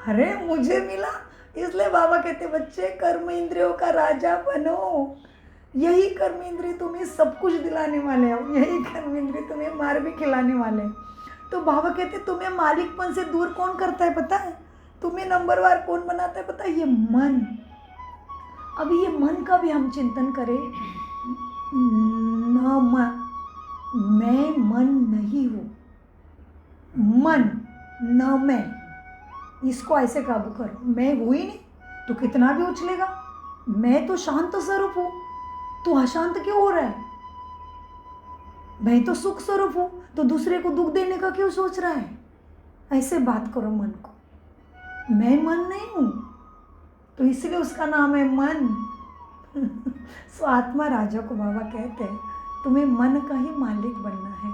Speaker 1: अरे मुझे मिला। इसलिए बाबा कहते बच्चे कर्म इंद्रियों का राजा बनो। यही कर्म इंद्रिय तुम्हें सब कुछ दिलाने वाले हो, यही कर्म इंद्रिय तुम्हें मार भी खिलाने वाले। तो बाबा कहते तुम्हें मालिकपन से दूर कौन करता है पता है? तुम्हें नंबरवार कौन बनाता है पता है? ये मन। अभी ये मन का भी हम चिंतन करें, मैं मन नहीं हूँ, मन न मैं, इसको ऐसे काबू करो। मैं हूँ ही नहीं तो कितना भी उछलेगा, मैं तो शांत स्वरूप हूँ, तू अशांत क्यों हो रहा है? मैं तो सुख स्वरूप हूँ, तो दूसरे को दुख देने का क्यों सोच रहा है? ऐसे बात करो मन को, मैं मन नहीं हूँ, तो इसलिए उसका नाम है मन। सो आत्मा राजा को बाबा कहते हैं तुम्हें मन का ही मालिक बनना है।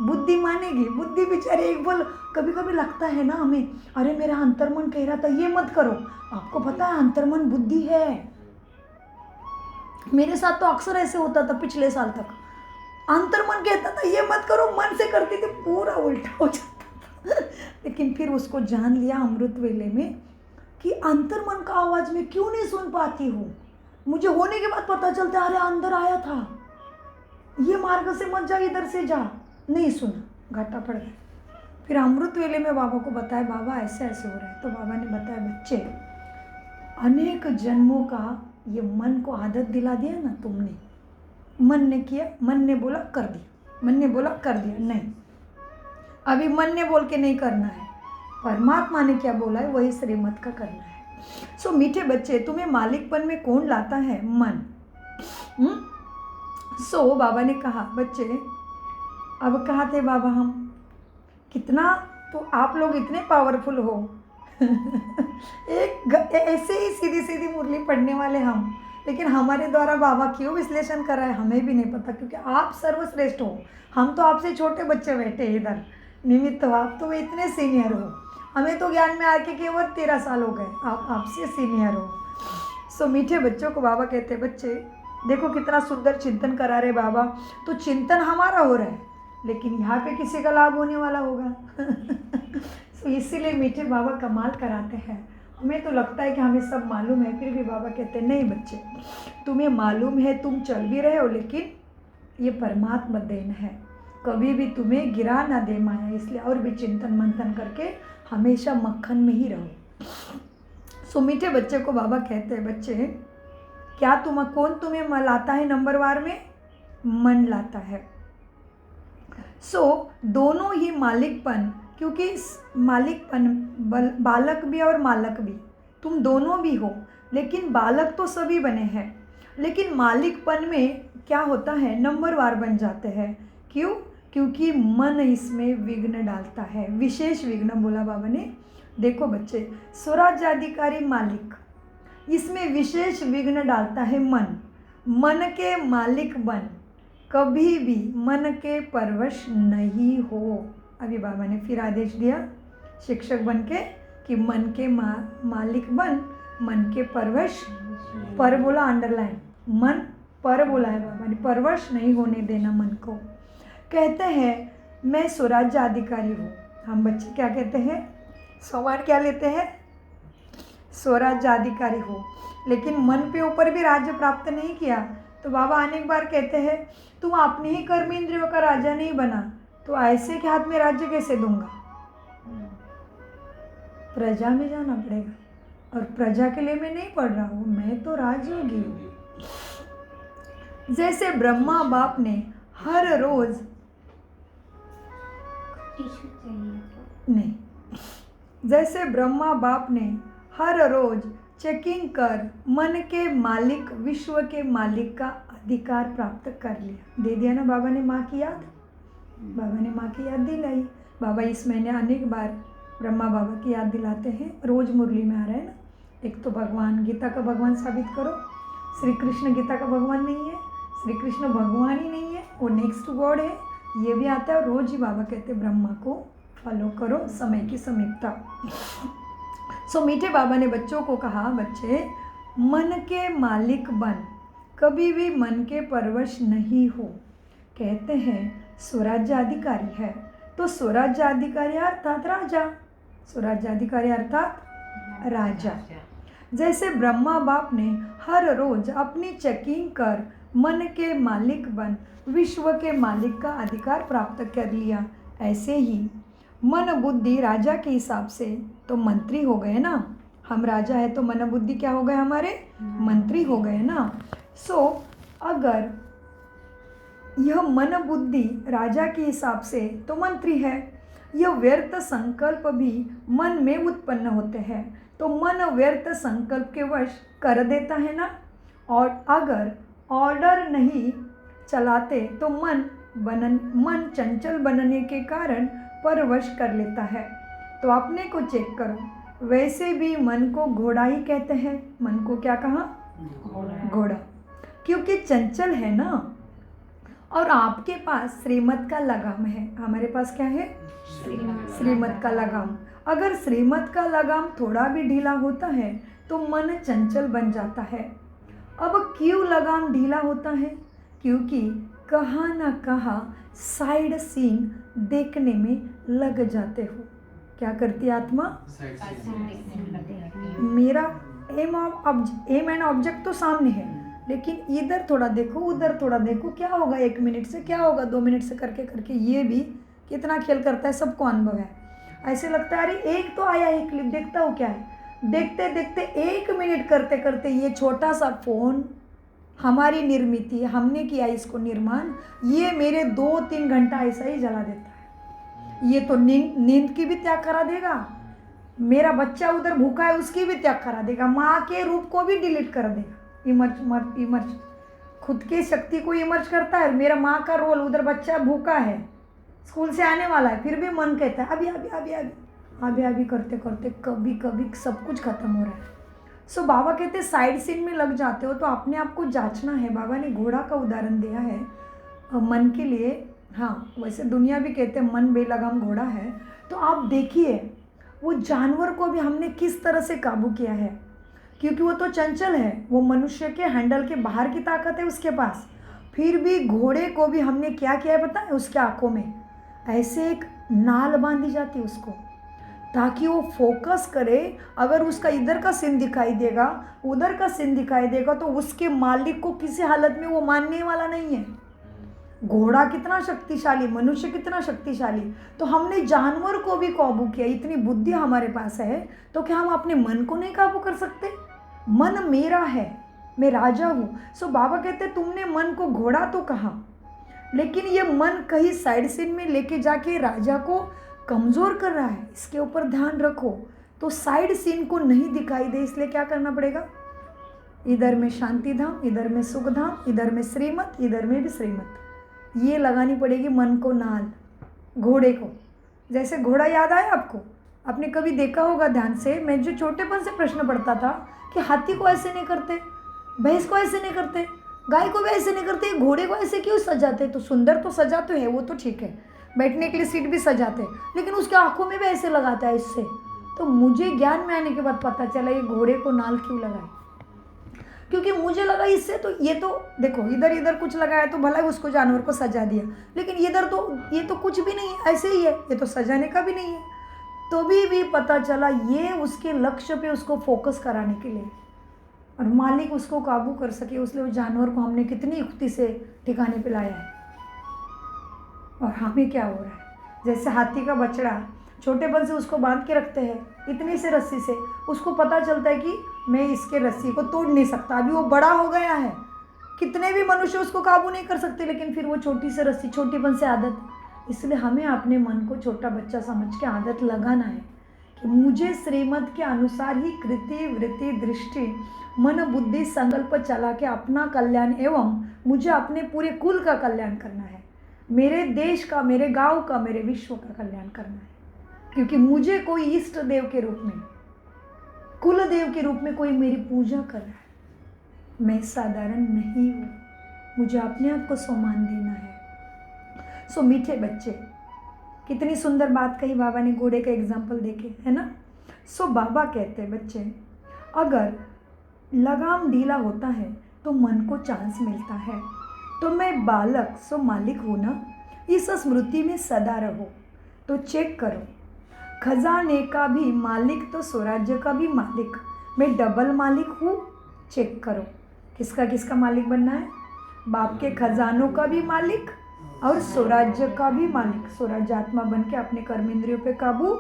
Speaker 1: बुद्धि मानेगी, बुद्धि बेचारी एक बोल, कभी कभी लगता है ना हमें, अरे मेरा अंतर्मन कह रहा था ये मत करो। आपको पता है अंतर्मन बुद्धि है। मेरे साथ तो अक्सर ऐसे होता था पिछले साल तक, अंतर्मन कहता था ये मत करो, मन से करती थी पूरा उल्टा हो जाता था। लेकिन फिर उसको जान लिया अमृत वेले में कि अंतर्मन का आवाज़ मैं क्यों नहीं सुन पाती हूँ। मुझे होने के बाद पता चलता है अरे अंदर आया था, ये मार्ग से मत जा, इधर से जा, नहीं सुना, घाटा पड़ गया। फिर अमृत वेले में बाबा को बताया बाबा ऐसे ऐसे हो रहा है। तो बाबा ने बताया बच्चे, अनेक जन्मों का ये मन को आदत दिला दिया ना तुमने। मन ने किया, मन ने बोला कर दिया, मन ने बोला कर दिया, नहीं अभी मन ने बोल के नहीं करना है, परमात्मा ने क्या बोला है वही श्रीमत का करना है। सो मीठे बच्चे, तुम्हें मालिकपन में कौन लाता है? मन। सो बाबा ने कहा बच्चे, अब कहा थे बाबा हम कितना, तो आप लोग इतने पावरफुल हो। एक ऐसे ही सीधी सीधी मुरली पढ़ने वाले हम, लेकिन हमारे द्वारा बाबा क्यों विश्लेषण कर रहा है हमें भी नहीं पता, क्योंकि आप सर्वश्रेष्ठ हो। हम तो आपसे छोटे बच्चे बैठे इधर निमित्त हो, आप तो इतने सीनियर हो। हमें तो ज्ञान में आके केवल 13 साल हो गए, आप आपसे सीनियर हो। सो मीठे बच्चों को बाबा कहते हैं बच्चे देखो कितना सुंदर चिंतन करा रहे बाबा। तो चिंतन हमारा हो रहा है, लेकिन यहाँ पे किसी का लाभ होने वाला होगा। सो इसीलिए मीठे बाबा कमाल कराते हैं। हमें तो लगता है कि हमें सब मालूम है, फिर भी बाबा कहते हैं नहीं बच्चे, तुम्हें मालूम है, तुम चल भी रहे हो, लेकिन ये परमात्मा देन है, कभी भी तुम्हें गिरा ना दे माया। इसलिए और भी चिंतन मंथन करके हमेशा मक्खन में ही रहो। सो मीठे बच्चे को बाबा कहते हैं बच्चे, क्या कौन तुम्हें लाता है नंबरवार में? मन लाता है। सो दोनों ही मालिकपन, क्योंकि मालिकपन बालक भी और मालक भी, तुम दोनों भी हो, लेकिन बालक तो सभी बने हैं, लेकिन मालिकपन में क्या होता है नंबरवार बन जाते हैं। क्यों? क्योंकि मन इसमें विघ्न डालता है, विशेष विघ्न बोला बाबा ने। देखो बच्चे, स्वराज्याधिकारी मालिक, इसमें विशेष विघ्न डालता है मन। मन के मालिक बन, कभी भी मन के परवश नहीं हो। अभी बाबा ने फिर आदेश दिया शिक्षक बन के कि मन के मालिक बन, मन के परवश, पर बोला अंडरलाइन, मन पर बोला है बाबा ने, परवश नहीं होने देना मन को। कहते हैं मैं स्वराज्याधिकारी हूँ। हम बच्चे क्या कहते हैं? सवार क्या लेते हैं? स्वराज्याधिकारी हो, लेकिन मन पे ऊपर भी राज्य प्राप्त नहीं किया तो बाबा अनेक बार कहते हैं तुम अपने ही कर्म इंद्रियों का राजा नहीं बना तो ऐसे के हाथ में राज्य कैसे दूंगा? प्रजा में जाना पड़ेगा, और प्रजा के लिए मैं नहीं पढ़ रहा हूँ, मैं तो राजयोगी हूँ। जैसे ब्रह्मा बाप ने हर रोज
Speaker 2: टिश्यू चाहिए
Speaker 1: नहीं, जैसे ब्रह्मा बाप ने हर रोज चेकिंग कर मन के मालिक विश्व के मालिक का अधिकार प्राप्त कर लिया। दे दिया ना बाबा ने माँ की याद? बाबा ने माँ की याद दिलाई। बाबा इस महीने अनेक बार ब्रह्मा बाबा की याद दिलाते हैं, रोज मुरली में आ रहा है ना। एक तो भगवान, गीता का भगवान साबित करो। श्री कृष्ण गीता का भगवान नहीं है, श्री कृष्ण भगवान ही नहीं है, वो नेक्स्ट गॉड है, ये भी आता है। रोज ही बाबा कहते हैं ब्रह्मा को फॉलो करो, समय की समीपता। सो मीठे बाबा ने बच्चों को कहा, बच्चे मन के मालिक बन, कभी भी मन के परवश नहीं हो। कहते हैं स्वराज्याधिकारी है तो स्वराज्याधिकारी अर्थात राजा, स्वराज्याधिकारी अर्थात राजा। जैसे ब्रह्मा बाप ने हर रोज अपनी चेकिंग कर मन के मालिक बन विश्व के मालिक का अधिकार प्राप्त कर लिया, ऐसे ही मन बुद्धि राजा के हिसाब से तो मंत्री हो गए ना। हम राजा है तो मन बुद्धि क्या हो गए? हमारे मंत्री हो गए ना। सो अगर यह मन बुद्धि राजा के हिसाब से तो मंत्री है, यह व्यर्थ संकल्प भी मन में उत्पन्न होते हैं तो मन व्यर्थ संकल्प के वश कर देता है ना। और अगर ऑर्डर नहीं चलाते तो मन चंचल बनने के कारण परवश कर लेता है। तो अपने को चेक करो। वैसे भी मन को घोड़ा ही कहते हैं। मन को क्या कहा? घोड़ा, क्योंकि चंचल है ना। और आपके पास श्रीमत का लगाम है। हमारे पास क्या है? श्रीमत का लगाम। अगर श्रीमत का लगाम थोड़ा भी ढीला होता है तो मन चंचल बन जाता है। अब क्यों लगाम ढीला होता है? क्योंकि कहाँ ना कहाँ साइड सीन देखने में लग जाते हो। क्या करती आत्मा? मेरा एम एंड ऑब्जेक्ट तो सामने है, लेकिन इधर थोड़ा देखो उधर थोड़ा देखो, क्या होगा 1 मिनट से, क्या होगा 2 मिनट से, करके करके ये भी कितना खेल करता है, सबको अनुभव है। ऐसे लगता है अरे एक तो आया है क्लिप, देखता हूँ क्या है। देखते देखते 1 मिनट करते करते ये छोटा सा फ़ोन हमारी निर्मित, हमने किया इसको निर्माण, ये मेरे 2-3 घंटा ऐसा ही जला देता है। ये तो नींद की भी त्याग करा देगा, मेरा बच्चा उधर भूखा है उसकी भी त्याग करा देगा, माँ के रूप को भी डिलीट कर देगा। इमर्ज खुद की शक्ति को इमर्ज करता है। मेरा माँ का रोल, उधर बच्चा भूखा है, स्कूल से आने वाला है, फिर भी मन कहता है अभी अभी अभी अभी अभी अभी करते करते कभी कभी सब कुछ खत्म हो रहा है। सो बाबा कहते हैं साइड सीन में लग जाते हो तो अपने आप को जांचना है। बाबा ने घोड़ा का उदाहरण दिया है मन के लिए। हाँ, वैसे दुनिया भी कहते हैं मन बेलगाम घोड़ा है। तो आप देखिए वो जानवर को भी हमने किस तरह से काबू किया है, क्योंकि वो तो चंचल है, वो मनुष्य के हैंडल के बाहर की ताकत है उसके पास। फिर भी घोड़े को भी हमने क्या किया है पता है? उसके आँखों में ऐसे एक नाल बांधी जाती है उसको, ताकि वो फोकस करे। अगर उसका इधर का सीन दिखाई देगा, उधर का सीन दिखाई देगा, तो उसके मालिक को किसी हालत में वो मानने वाला नहीं है। घोड़ा कितना शक्तिशाली, मनुष्य कितना शक्तिशाली, तो हमने जानवर को भी काबू किया। इतनी बुद्धि हमारे पास है तो क्या हम अपने मन को नहीं काबू कर सकते? मन मेरा है, मैं राजा हूँ। सो बाबा कहते तुमने मन को घोड़ा तो कहा, लेकिन ये मन कहीं साइड सीन में लेके जाके राजा को कमज़ोर कर रहा है। इसके ऊपर ध्यान रखो तो साइड सीन को नहीं दिखाई दे, इसलिए क्या करना पड़ेगा? इधर में शांति धाम, इधर में सुख धाम, इधर में श्रीमत, इधर में भी श्रीमत, ये लगानी पड़ेगी मन को नाल, घोड़े को। जैसे घोड़ा याद आया आपको? आपने कभी देखा होगा ध्यान से, मैं जो छोटेपन से प्रश्न पढ़ता था कि हाथी को ऐसे नहीं करते, भैंस को ऐसे नहीं करते, गाय को भी ऐसे नहीं करते, घोड़े को ऐसे क्यों सजाते? तो सुंदर तो सजा तो है, वो तो ठीक है, बैठने के लिए सीट भी सजाते, लेकिन उसके आँखों में भी ऐसे लगाता है इससे। तो मुझे ज्ञान में आने के बाद पता चला ये घोड़े को नाल क्यों लगाए, क्योंकि मुझे लगा इससे तो ये तो देखो इधर इधर कुछ लगाया तो भला उसको जानवर को सजा दिया, लेकिन इधर तो ये तो कुछ भी नहीं है, ऐसे ही है, ये तो सजाने का भी नहीं है। तो भी पता चला ये उसके लक्ष्य पे उसको फोकस कराने के लिए, और मालिक उसको काबू कर सके, इसलिए उस जानवर को हमने कितनी युक्ति से ठिकाने पे लाया है। और हमें क्या हो रहा है, जैसे हाथी का बछड़ा छोटेपन से उसको बांध के रखते हैं इतनी से रस्सी से, उसको पता चलता है कि मैं इसके रस्सी को तोड़ नहीं सकता, अभी वो बड़ा हो गया है, कितने भी मनुष्य उसको काबू नहीं कर सकते, लेकिन फिर वो छोटी सी रस्सी, छोटीपन से आदत। इसलिए हमें अपने मन को छोटा बच्चा समझ के आदत लगाना है कि मुझे श्रीमत के अनुसार ही कृति वृत्ति दृष्टि मन बुद्धि संकल्प चला के अपना कल्याण एवं मुझे अपने पूरे कुल का कल्याण करना है, मेरे देश का, मेरे गांव का, मेरे विश्व का कल्याण करना है। क्योंकि मुझे कोई इष्ट देव के रूप में, कुल देव के रूप में कोई मेरी पूजा कर रहा है, मैं साधारण नहीं हूँ, मुझे अपने आप को सम्मान देना है। सो मीठे बच्चे, कितनी सुंदर बात कही बाबा ने, घोड़े का एग्जाम्पल देके, है ना। सो बाबा कहते हैं बच्चे, अगर लगाम ढीला होता है तो मन को चांस मिलता है, तो मैं बालक सो मालिक हूँ ना, इस स्मृति में सदा रहो। तो चेक करो, खजाने का भी मालिक तो स्वराज्य का भी मालिक, मैं डबल मालिक हूँ। चेक करो किसका किसका मालिक बनना है, बाप के खजानों का भी मालिक और स्वराज्य का भी मालिक। स्वराज्य आत्मा बन के अपने कर्मेंद्रियों पे काबू,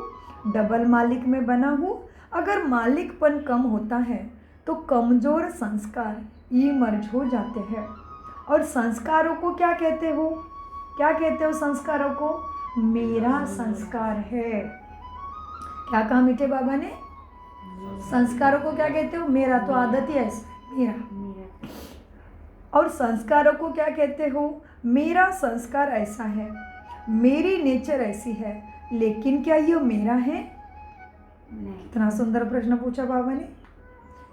Speaker 1: डबल मालिक में बना हूँ। अगर मालिकपन कम होता है तो कमज़ोर संस्कार इमर्ज हो जाते हैं। और संस्कारों को क्या कहते हो, क्या कहते हो संस्कारों को, मेरा संस्कार है। क्या कहा मीठे बाबा ने, संस्कारों को क्या कहते हो, मेरा, तो आदत ही ऐसा है, मेरा। और संस्कारों को क्या कहते हो, मेरा संस्कार ऐसा है, मेरी नेचर ऐसी है, लेकिन क्या ये मेरा है। इतना सुंदर प्रश्न पूछा बाबा ने,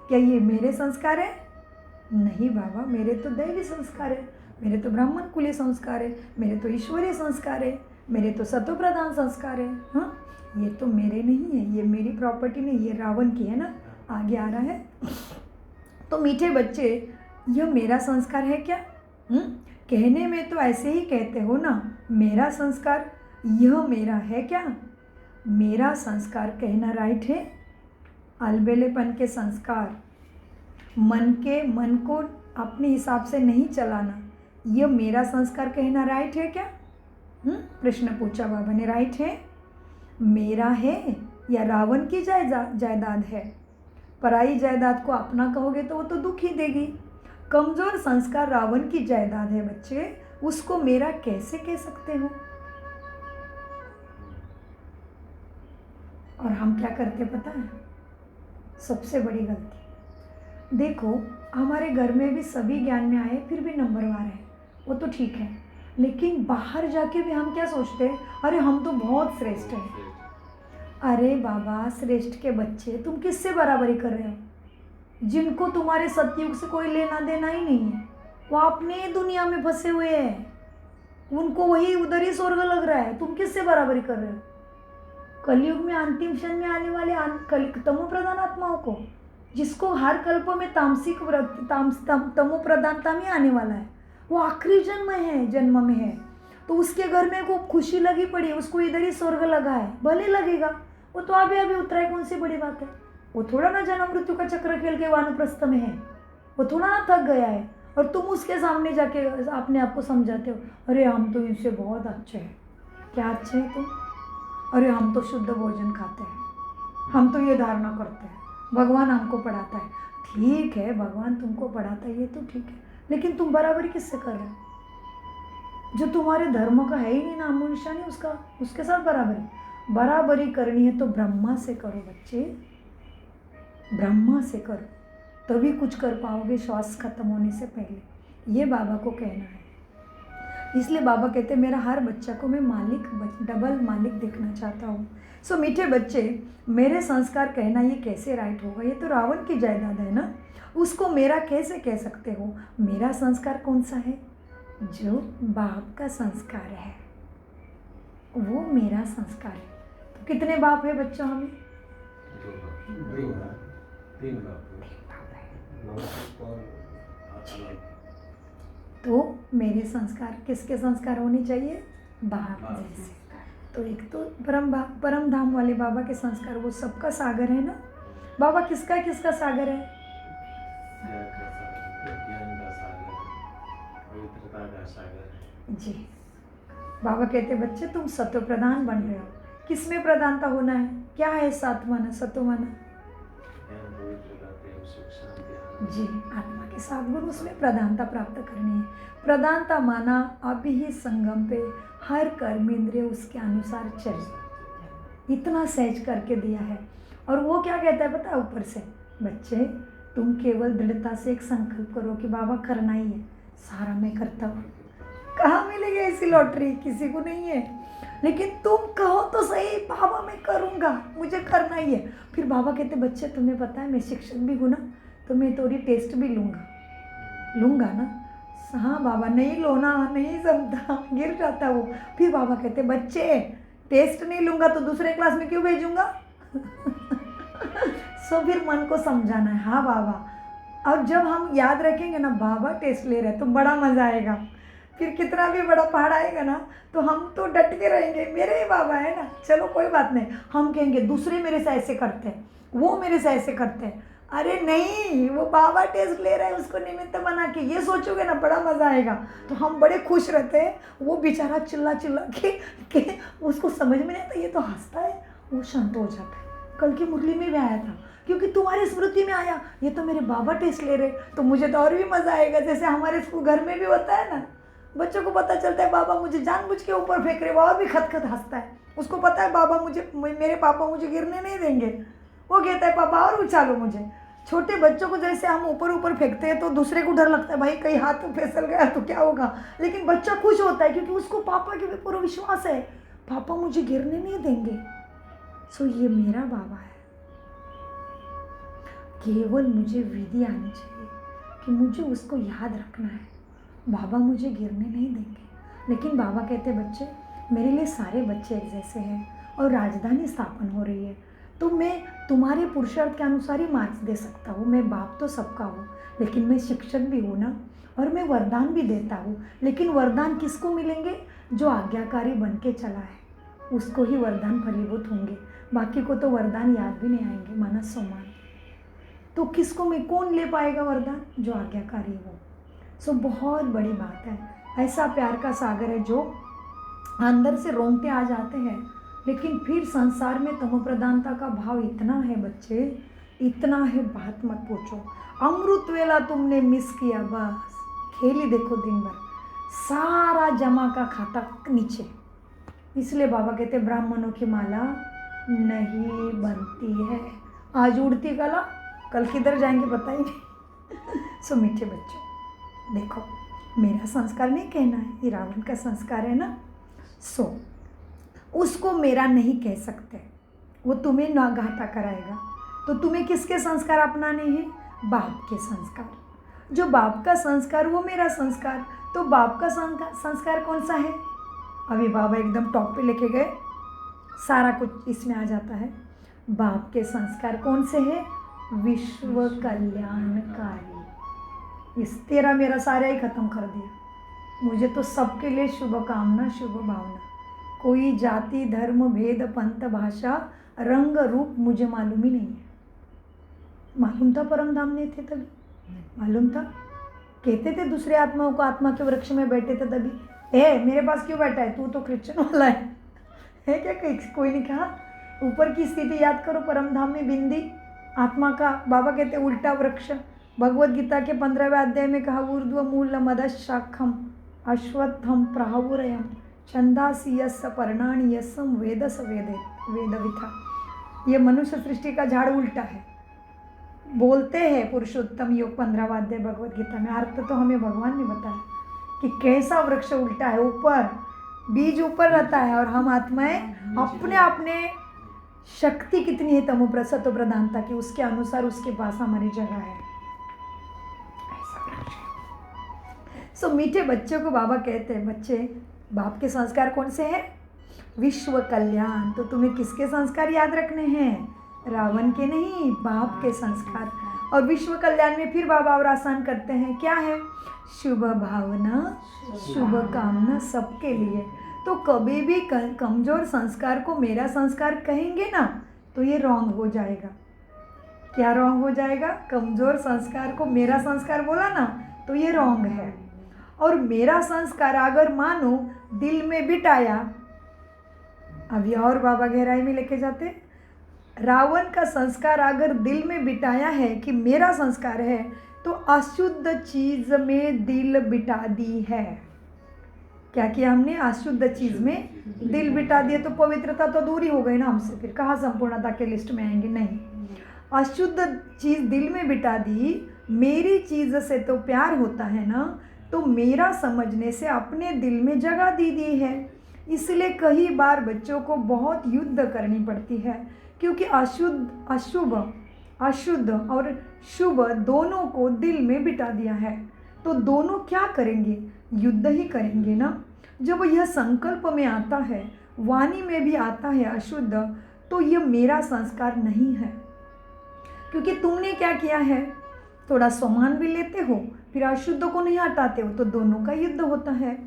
Speaker 1: क्या ये मेरे संस्कार है? नहीं बाबा, मेरे तो दैवी संस्कार है, मेरे तो ब्राह्मण कुलीय संस्कार है, मेरे तो ईश्वरीय संस्कार है, मेरे तो सतो प्रधान संस्कार है। हाँ, ये तो मेरे नहीं है, ये मेरी प्रॉपर्टी नहीं, ये रावण की है ना। आगे आ रहा है, तो मीठे बच्चे, यह मेरा संस्कार है क्या? कहने में तो ऐसे ही कहते हो ना, मेरा संस्कार, यह मेरा है क्या? मेरा संस्कार कहना राइट है? अलबेलेपन के संस्कार, मन को अपने हिसाब से नहीं चलाना, यह मेरा संस्कार कहना राइट है क्या? प्रश्न पूछा बाबा ने, राइट है? मेरा है या रावण की जायदाद है? पराई जायदाद को अपना कहोगे तो वो तो दुख ही देगी। कमज़ोर संस्कार रावण की जायदाद है बच्चे, उसको मेरा कैसे कह सकते हो? और हम क्या करते पता है, सबसे बड़ी गलती, देखो हमारे घर में भी सभी ज्ञान में आए फिर भी नंबरवार है, वो तो ठीक है, लेकिन बाहर जाके भी हम क्या सोचते हैं, अरे हम तो बहुत श्रेष्ठ हैं। अरे बाबा, श्रेष्ठ के बच्चे, तुम किससे बराबरी कर रहे हो? जिनको तुम्हारे सतयुग से कोई लेना देना ही नहीं है, वो अपने दुनिया में फंसे हुए हैं, उनको वही उधर ही स्वर्ग लग रहा है, तुम किससे बराबरी कर रहे हो? कलयुग में अंतिम क्षण में आने वाले तमो प्रधान आत्माओं को, जिसको हर कल्प में तामसिक तमो प्रधानता में आने वाला है, वो आखिरी जन्म में है, तो उसके घर में को खुशी लगी पड़ी, उसको इधर ही स्वर्ग लगा है, भले लगेगा, वो तो अभी अभी उतरा है, कौन सी बड़ी बात है? वो थोड़ा ना जन्म मृत्यु का चक्र खेल के वानप्रस्थ में है, वो थोड़ा ना थक गया है, और तुम उसके सामने जाके अपने आप को समझाते हो, अरे हम तो इनसे बहुत अच्छे हैं। क्या अच्छे हैं तुम? अरे हम तो शुद्ध भोजन खाते हैं, हम तो ये धारणा करते हैं, भगवान हमको पढ़ाता है। ठीक है, भगवान तुमको पढ़ाता है, ये तो ठीक है, लेकिन तुम बराबरी किससे कर रहे हो? जो तुम्हारे धर्म का है ही नहीं, नामो निशानी उसका, उसके साथ बराबरी करनी है तो ब्रह्मा से करो बच्चे, ब्रह्मा से करो, तभी कुछ कर पाओगे श्वास खत्म होने से पहले। ये बाबा को कहना है। इसलिए बाबा कहते हैं, मेरा हर बच्चा को मैं डबल मालिक देखना चाहता हूँ। सो मीठे बच्चे, मेरे संस्कार कहना ये कैसे राइट होगा? ये तो रावण की जायदाद है ना, उसको मेरा कैसे कह सकते हो? मेरा संस्कार कौन सा है? जो बाप का संस्कार है, वो मेरा संस्कार है। तो कितने बाप है बच्चों हमें?
Speaker 3: 3 बाप है।
Speaker 1: तो मेरे संस्कार किसके संस्कार होने चाहिए? बाप जैसे। तो एक तो परम धाम वाले बाबा के संस्कार, वो सबका सागर है ना। बाबा किसका सागर है? जी। बाबा कहते बच्चे तुम सत्व प्रधान बन रहे हो। किसमें प्रधानता होना है? क्या है सात्वना सत्वना? जी, आत्मा के साथ गुरु, उसमें प्रधानता प्राप्त करनी है। प्रधानता माना अभी ही संगम पे हर कर्म इंद्रिय उसके अनुसार चले, इतना सहज करके दिया है। और वो क्या कहता है पता है ऊपर से? बच्चे तुम केवल दृढ़ता से एक संकल्प करो कि बाबा करना ही है, सारा मैं करता हूँ। कहाँ मिलेगी ऐसी लॉटरी? किसी को नहीं है। लेकिन तुम कहो तो सही, बाबा मैं करूँगा, मुझे करना ही है। फिर बाबा कहते बच्चे तुम्हें पता है मैं शिक्षक भी हूँ ना, तो मैं थोड़ी टेस्ट भी लूँगा ना। हाँ बाबा, नहीं लो ना, नहीं जमता, गिर जाता वो। फिर बाबा कहते बच्चे टेस्ट नहीं लूँगा तो दूसरे क्लास में क्यों भेजूँगा? सो फिर मन को समझाना है, हाँ बाबा। और जब हम याद रखेंगे ना बाबा टेस्ट ले रहे हैं तो बड़ा मज़ा आएगा। फिर कितना भी बड़ा पहाड़ आएगा ना तो हम तो डट के रहेंगे, मेरे ही बाबा है ना, चलो कोई बात नहीं। हम कहेंगे दूसरे मेरे से ऐसे करते हैं, वो मेरे से ऐसे करते हैं। अरे नहीं, वो बाबा टेस्ट ले रहा है, उसको निमित्त बना के ये सोचोगे ना बड़ा मज़ा आएगा। तो हम बड़े खुश रहते हैं। वो बेचारा चिल्ला के उसको समझ में नहीं आता, ये तो हंसता है, वो शांत हो जाता है। कल की मुरली में भी आया था, क्योंकि तुम्हारी स्मृति में आया ये तो मेरे बाबा टेस्ट ले रहे, तो मुझे तो और भी मज़ा आएगा। जैसे हमारे स्कूल घर में भी होता है ना, बच्चों को पता चलता है बाबा मुझे जानबूझ के ऊपर फेंक रहे, वो और भी खत हंसता है। उसको पता है बाबा मेरे पापा मुझे गिरने नहीं देंगे, वो कहता है पापा और उछालो मुझे। छोटे बच्चों को जैसे हम ऊपर फेंकते हैं तो दूसरे को डर लगता है, भाई कहीं हाथ फिसल गया तो क्या होगा। लेकिन बच्चा खुश होता है क्योंकि उसको पापा के भी पूरा विश्वास है, पापा मुझे गिरने नहीं देंगे। सो ये मेरा बाबा है। केवल मुझे विधि आनी चाहिए कि मुझे उसको याद रखना है, बाबा मुझे गिरने नहीं देंगे। लेकिन बाबा कहते बच्चे मेरे लिए सारे बच्चे एक जैसे हैं और राजधानी स्थापन हो रही है, तो मैं तुम्हारे पुरुषार्थ के अनुसार ही मार्क्स दे सकता हूँ। मैं बाप तो सबका हूँ, लेकिन मैं शिक्षक भी हूँ ना, और मैं वरदान भी देता हूँ। लेकिन वरदान किसको मिलेंगे? जो आज्ञाकारी बन के चला है उसको ही वरदान फलीभूत होंगे, बाकी को तो वरदान याद भी नहीं आएंगे, मनस सम्मान। तो किसको में कौन ले पाएगा वरदान? जो आज्ञाकारी हो। सो बहुत बड़ी बात है। ऐसा प्यार का सागर है जो अंदर से रोंगटे आ जाते हैं। लेकिन फिर संसार में तमो प्रधानता का भाव इतना है बच्चे, इतना है, बात मत पूछो। अमृत वेला तुमने मिस किया, बस खेली देखो दिन भर, सारा जमा का खाता नीचे। इसलिए बाबा कहते ब्राह्मणों की माला नहीं बनती है। आज उड़ती कला, कल किधर जाएंगे पता ही नहीं। सो मीठे बच्चों देखो, मेरा संस्कार नहीं कहना है, ये रावण का संस्कार है ना। सो उसको मेरा नहीं कह सकते, वो तुम्हें ना घाटा कराएगा। तो तुम्हें किसके संस्कार अपनाने हैं? बाप के संस्कार। जो बाप का संस्कार वो मेरा संस्कार। तो बाप का संस्कार कौन सा है? अभी बाबा एकदम टॉप पे लेके गए, सारा कुछ इसमें आ जाता है। बाप के संस्कार कौन से हैं? विश्व कल्याणकारी। इस तेरा मेरा सारा ही खत्म कर दिया। मुझे तो सबके लिए शुभकामना, शुभ भावना। कोई जाति धर्म भेद पंथ भाषा रंग रूप मुझे मालूम ही नहीं है। मालूम था परम धाम नहीं थे तभी, मालूम था। कहते थे दूसरे आत्माओं को, आत्मा के वृक्ष में बैठे थे तभी, मेरे पास क्यों बैठा है, तू तो क्रिश्चियन वाला है क्या? कोई नहीं कहा। ऊपर की स्थिति याद करो, परम धाम में बिंदी आत्मा का, बाबा कहते उल्टा वृक्ष। भगवद गीता के 15वें अध्याय में कहा, ऊर्ध्व मूल मदशाखम अश्वत्थम प्राहुरयम छंदासी यस्य पर्णानि यस्सम वेदस वेदविथा। ये मनुष्य सृष्टि का झाड़ उल्टा है, बोलते हैं पुरुषोत्तम योग 15वां अध्याय भगवद गीता में। अर्थ तो हमें भगवान ने बताया कि कैसा वृक्ष उल्टा है, ऊपर बीज ऊपर रहता है और हम आत्माएं अपने शक्ति कितनी है तमो सत्व प्रधानता की, उसके अनुसार उसके पास हमारी जगह है। सो मीठे बच्चों को बाबा कहते हैं, बच्चे बाप के संस्कार कौन से हैं? विश्व कल्याण। तो तुम्हें किसके संस्कार याद रखने हैं? रावण के नहीं, बाप के संस्कार। और विश्व कल्याण में फिर बाबा और आसान करते हैं, क्या है? शुभ भावना, शुभ कामना सबके लिए। तो कभी भी कमज़ोर संस्कार को मेरा संस्कार कहेंगे ना तो ये रॉन्ग हो जाएगा। क्या रॉन्ग हो जाएगा? कमज़ोर संस्कार को मेरा संस्कार बोला ना तो ये रॉन्ग है। और मेरा संस्कार अगर मानो दिल में बिठाया, अभी और बाबा गहराई में लेके जाते, रावण का संस्कार अगर दिल में बिठाया है कि मेरा संस्कार है, तो अशुद्ध चीज़ में दिल बिठा दी है। क्या किया हमने? अशुद्ध चीज़ में दिल बिठा दिए, तो पवित्रता तो दूर ही हो गई ना हमसे, फिर कहाँ संपूर्णता के लिस्ट में आएंगे? नहीं, अशुद्ध चीज़ दिल में बिठा दी। मेरी चीज़ से तो प्यार होता है ना, तो मेरा समझने से अपने दिल में जगह दी है। इसलिए कई बार बच्चों को बहुत युद्ध करनी पड़ती है, क्योंकि अशुद्ध और शुभ दोनों को दिल में बिठा दिया है। तो दोनों क्या करेंगे? युद्ध ही करेंगे ना। जब यह संकल्प में आता है, वाणी में भी आता है अशुद्ध, तो यह मेरा संस्कार नहीं है। क्योंकि तुमने क्या किया है? थोड़ा सम्मान भी लेते हो, फिर अशुद्ध को नहीं हटाते हो, तो दोनों का युद्ध होता है।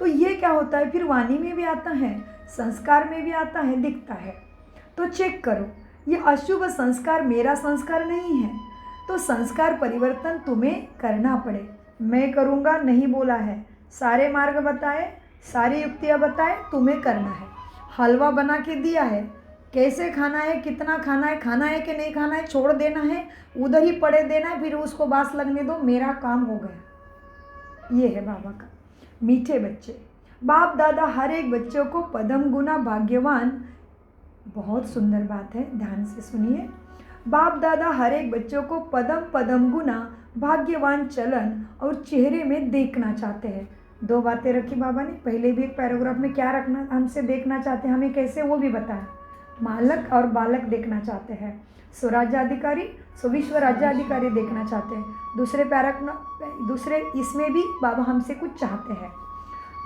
Speaker 1: तो ये क्या होता है? फिर वाणी में भी आता है, संस्कार में भी आता है, दिखता है। तो चेक करो, ये अशुभ संस्कार मेरा संस्कार नहीं है, तो संस्कार परिवर्तन तुम्हें करना पड़े। मैं करूँगा नहीं बोला है, सारे मार्ग बताए, सारी युक्तियाँ बताए, तुम्हें करना है। हलवा बना के दिया है, कैसे खाना है, कितना खाना है कि नहीं खाना है, छोड़ देना है, उधर ही पड़े देना है, फिर उसको बास लगने दो, मेरा काम हो गया। ये है बाबा का। मीठे बच्चे, बाप दादा हर एक बच्चों को पदम गुना भाग्यवान, बहुत सुंदर बात है, ध्यान से सुनिए। बाप दादा हर एक बच्चों को पदम गुना भाग्यवान चलन और चेहरे में देखना चाहते हैं। दो बातें रखी बाबा ने, पहले भी एक पैराग्राफ में क्या रखना हमसे देखना चाहते हैं, हमें कैसे वो भी बताया। मालक और बालक देखना चाहते हैं, स्वराज्याधिकारी विश्व राज्याधिकारी देखना चाहते हैं। दूसरे इसमें भी बाबा हमसे कुछ चाहते हैं।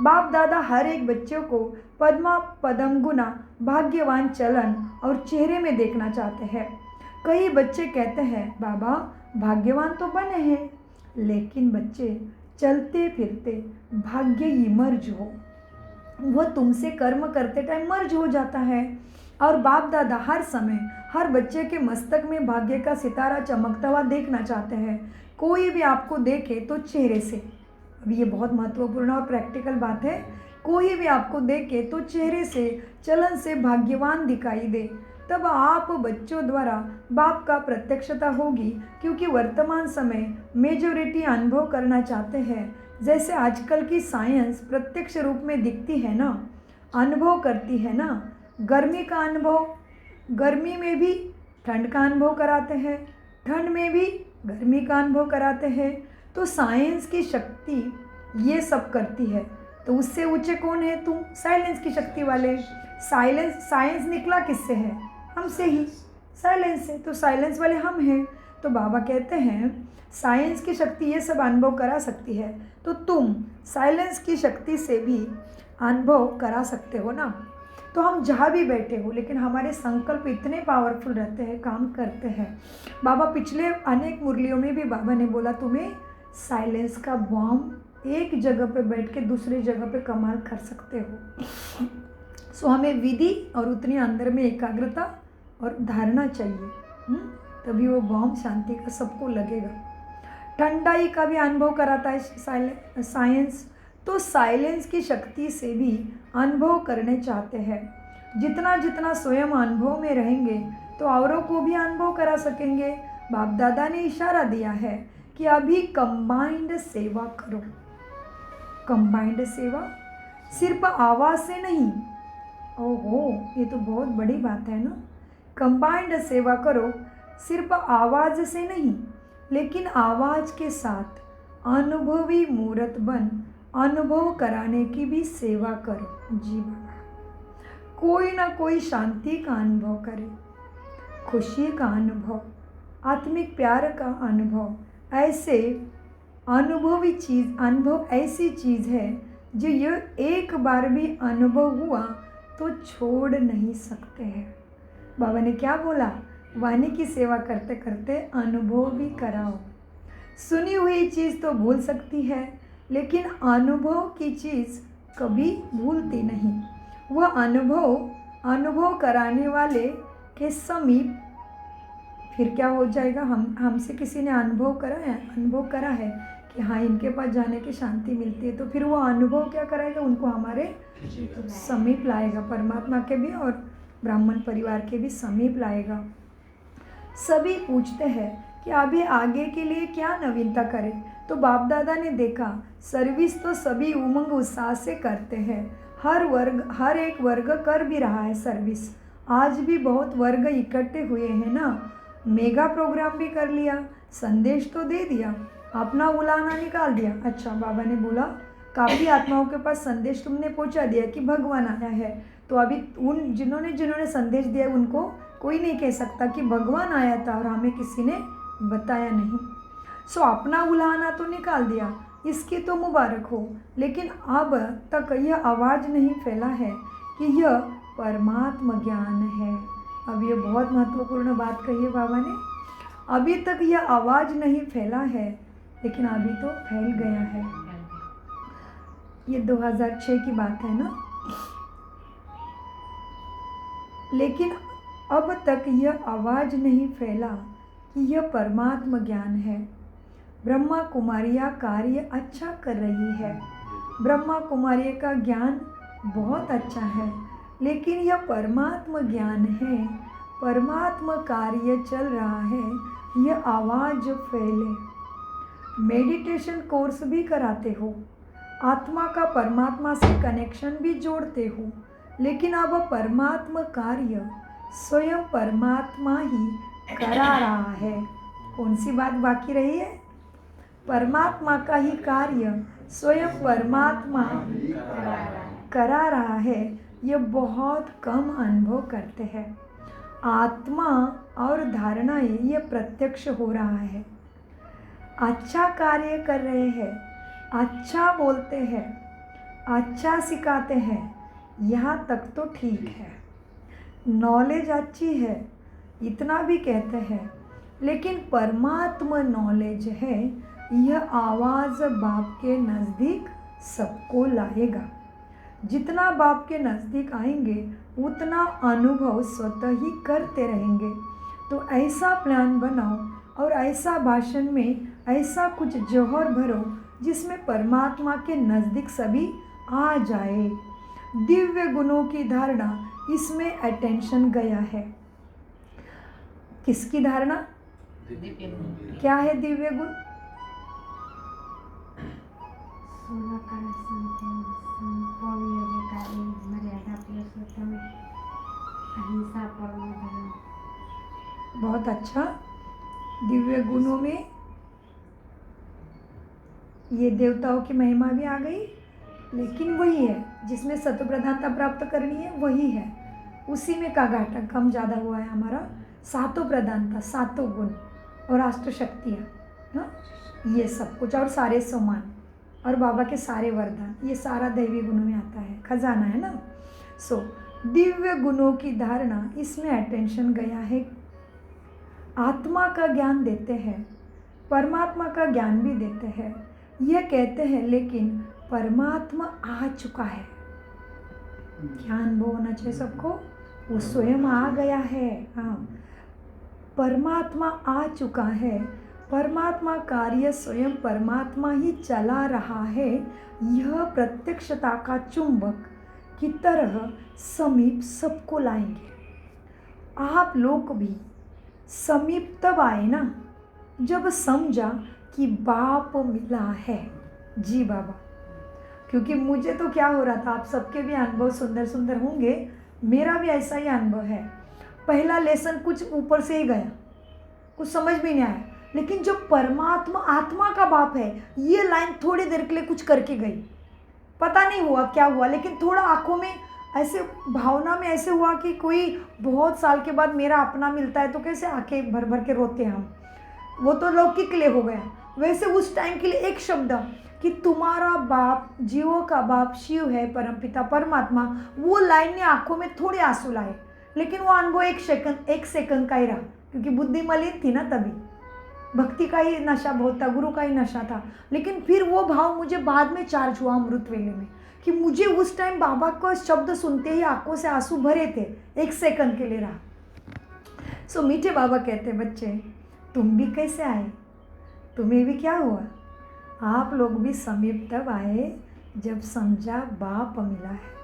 Speaker 1: बाप दादा हर एक बच्चों को पदम गुना भाग्यवान चलन और चेहरे में देखना चाहते हैं। कई बच्चे कहते हैं, बाबा भाग्यवान तो बने हैं, लेकिन बच्चे चलते फिरते भाग्य ही मर्ज हो, वह तुमसे कर्म करते टाइम मर्ज हो जाता है। और बाप दादा हर समय हर बच्चे के मस्तक में भाग्य का सितारा चमकता हुआ देखना चाहते हैं। कोई भी आपको देखे तो चेहरे से, अभी ये बहुत महत्वपूर्ण और प्रैक्टिकल बात है, कोई भी आपको देखे तो चेहरे से, चलन से भाग्यवान दिखाई दे, तब आप बच्चों द्वारा बाप का प्रत्यक्षता होगी। क्योंकि वर्तमान समय मेजॉरिटी अनुभव करना चाहते हैं, जैसे आजकल की साइंस प्रत्यक्ष रूप में दिखती है ना, अनुभव करती है ना। गर्मी का अनुभव, गर्मी में भी ठंड का अनुभव कराते हैं, ठंड में भी गर्मी का अनुभव कराते हैं। तो साइंस की शक्ति ये सब करती है, तो उससे ऊंचे कौन है? तुम साइलेंस की शक्ति वाले। साइंस निकला किससे है? हमसे ही, साइलेंस से। तो साइलेंस वाले हम हैं। तो बाबा कहते हैं साइंस की शक्ति ये सब अनुभव करा सकती है, तो तुम साइलेंस की शक्ति से भी अनुभव करा सकते हो ना। तो हम जहाँ भी बैठे हो, लेकिन हमारे संकल्प इतने पावरफुल रहते हैं, काम करते हैं। बाबा पिछले अनेक मुरलियों में भी बाबा ने बोला, तुम्हें साइलेंस का बॉम्ब एक जगह पे बैठ के दूसरी जगह पे कमाल कर सकते हो। सो हमें विधि और उतनी अंदर में एकाग्रता और धारणा चाहिए, तभी वो बॉम्ब शांति का सबको लगेगा। ठंडाई का भी अनुभव कराता है साइंस। तो साइलेंस की शक्ति से भी अनुभव करने चाहते हैं। जितना जितना स्वयं अनुभव में रहेंगे तो औरों को भी अनुभव करा सकेंगे। बाप दादा ने इशारा दिया है कि अभी कंबाइंड सेवा करो। कंबाइंड सेवा सिर्फ आवाज़ से नहीं, ओहो ये तो बहुत बड़ी बात है ना। कंबाइंड सेवा करो सिर्फ आवाज़ से नहीं, लेकिन आवाज़ के साथ अनुभवी मूर्त बन अनुभव कराने की भी सेवा करो। जी बाबा, कोई ना कोई शांति का अनुभव करे, खुशी का अनुभव, आत्मिक प्यार का अनुभव। ऐसे अनुभव ऐसी चीज़ है जो ये एक बार भी अनुभव हुआ तो छोड़ नहीं सकते हैं। बाबा ने क्या बोला? वाणी की सेवा करते करते अनुभव भी कराओ। सुनी हुई चीज़ तो भूल सकती है, लेकिन अनुभव की चीज़ कभी भूलती नहीं। वह अनुभव कराने वाले के समीप फिर क्या हो जाएगा, हमसे किसी ने अनुभव करा है कि हाँ इनके पास जाने की शांति मिलती है, तो फिर वो अनुभव क्या कराएगा, उनको हमारे समीप लाएगा, परमात्मा के भी और ब्राह्मण परिवार के भी समीप लाएगा। सभी पूछते हैं कि अभी आगे के लिए क्या नवीनता करें, तो बाप दादा ने देखा सर्विस तो सभी उमंग उत्साह से करते हैं। हर एक वर्ग कर भी रहा है सर्विस। आज भी बहुत वर्ग इकट्ठे हुए हैं ना, मेगा प्रोग्राम भी कर लिया, संदेश तो दे दिया, अपना उलाहना निकाल दिया। अच्छा, बाबा ने बोला काफ़ी आत्माओं के पास संदेश तुमने पहुंचा दिया कि भगवान आया है, तो अभी उन जिन्होंने संदेश दिया उनको कोई नहीं कह सकता कि भगवान आया था और हमें किसी ने बताया नहीं। सो अपना उलाहना तो निकाल दिया, इसकी तो मुबारक हो, लेकिन अब तक यह आवाज़ नहीं फैला है कि यह परमात्म ज्ञान है। अब ये बहुत महत्वपूर्ण बात कही है बाबा ने। अभी तक यह आवाज़ नहीं फैला है, लेकिन अभी तो फैल गया है। ये 2006 की बात है ना। लेकिन अब तक यह आवाज़ नहीं फैला कि यह परमात्म ज्ञान है। ब्रह्मा कुमारियाँ कार्य अच्छा कर रही है, ब्रह्मा कुमारी का ज्ञान बहुत अच्छा है, लेकिन यह परमात्म ज्ञान है, परमात्म कार्य चल रहा है, यह आवाज़ फैले। मेडिटेशन कोर्स भी कराते हो, आत्मा का परमात्मा से कनेक्शन भी जोड़ते हो, लेकिन अब परमात्म कार्य स्वयं परमात्मा ही करा रहा है। कौन सी बात बाकी रही है? परमात्मा का ही कार्य स्वयं परमात्मा करा रहा है। ये बहुत कम अनुभव करते हैं। आत्मा और धारणाएं ये प्रत्यक्ष हो रहा है। अच्छा कार्य कर रहे हैं, अच्छा बोलते हैं, अच्छा सिखाते हैं, यहाँ तक तो ठीक है, नॉलेज अच्छी है, इतना भी कहते हैं, लेकिन परमात्मा नॉलेज है, यह आवाज़ बाप के नज़दीक सबको लाएगा। जितना बाप के नज़दीक आएंगे उतना अनुभव स्वतः ही करते रहेंगे। तो ऐसा प्लान बनाओ और ऐसा भाषण में ऐसा कुछ जौहर भरो जिसमें परमात्मा के नज़दीक सभी आ जाए। दिव्य गुणों की धारणा, इसमें अटेंशन गया है। किसकी धारणा? क्या है दिव्य गुण? बहुत अच्छा। दिव्य गुणों में ये देवताओं की महिमा भी आ गई, लेकिन वही है जिसमें सत्व प्रधानता प्राप्त करनी है, वही है, उसी में का घाटा कम ज़्यादा हुआ है हमारा। सातों प्रधानता, सातों गुण और अष्ट शक्तियाँ, हाँ, ये सब कुछ और सारे सम्मान और बाबा के सारे वरदान, ये सारा दैवी गुणों में आता है, खजाना है ना। सो दिव्य गुणों की धारणा, इसमें अटेंशन गया है। आत्मा का ज्ञान देते हैं, परमात्मा का ज्ञान भी देते हैं, यह कहते हैं, लेकिन परमात्मा आ चुका है। क्या अनुभव होना चाहिए सबको? वो स्वयं आ गया है। हाँ, परमात्मा आ चुका है, परमात्मा कार्य स्वयं परमात्मा ही चला रहा है। यह प्रत्यक्षता का चुंबक की तरह समीप सबको लाएंगे। आप लोग भी समीप तब आए ना जब समझा कि बाप मिला है। जी बाबा, क्योंकि मुझे तो क्या हो रहा था, आप सबके भी अनुभव सुंदर सुंदर होंगे, मेरा भी ऐसा ही अनुभव है। पहला लेसन कुछ ऊपर से ही गया, कुछ समझ में नहीं आया, लेकिन जब परमात्मा आत्मा का बाप है, ये लाइन थोड़ी देर के लिए कुछ करके गई, पता नहीं हुआ क्या हुआ, लेकिन थोड़ा आंखों में ऐसे भावना में ऐसे हुआ कि कोई बहुत साल के बाद मेरा अपना मिलता है तो कैसे आंखें भर भर के रोते हैं हम, वो तो लौकिक के लिए हो गया। वैसे उस टाइम के लिए एक शब्द कि तुम्हारा बाप, जीवों का बाप शिव है, परमपिता परमात्मा, वो लाइन ने आंखों में थोड़े आंसू लाए, लेकिन वो अनुभव एक सेकंड का ही रहा। क्योंकि बुद्धि मलिन थी ना तभी, भक्ति का ही नशा बहुत था, गुरु का ही नशा था। लेकिन फिर वो भाव मुझे बाद में चार्ज हुआ अमृत वेले में, कि मुझे उस टाइम बाबा का शब्द सुनते ही आंखों से आंसू भरे थे, 1 सेकंड के लिए रहा। सो मीठे बाबा कहते, बच्चे तुम भी कैसे आए, तुम्हें भी क्या हुआ? आप लोग भी समीप तब आए जब समझा बाप मिला है,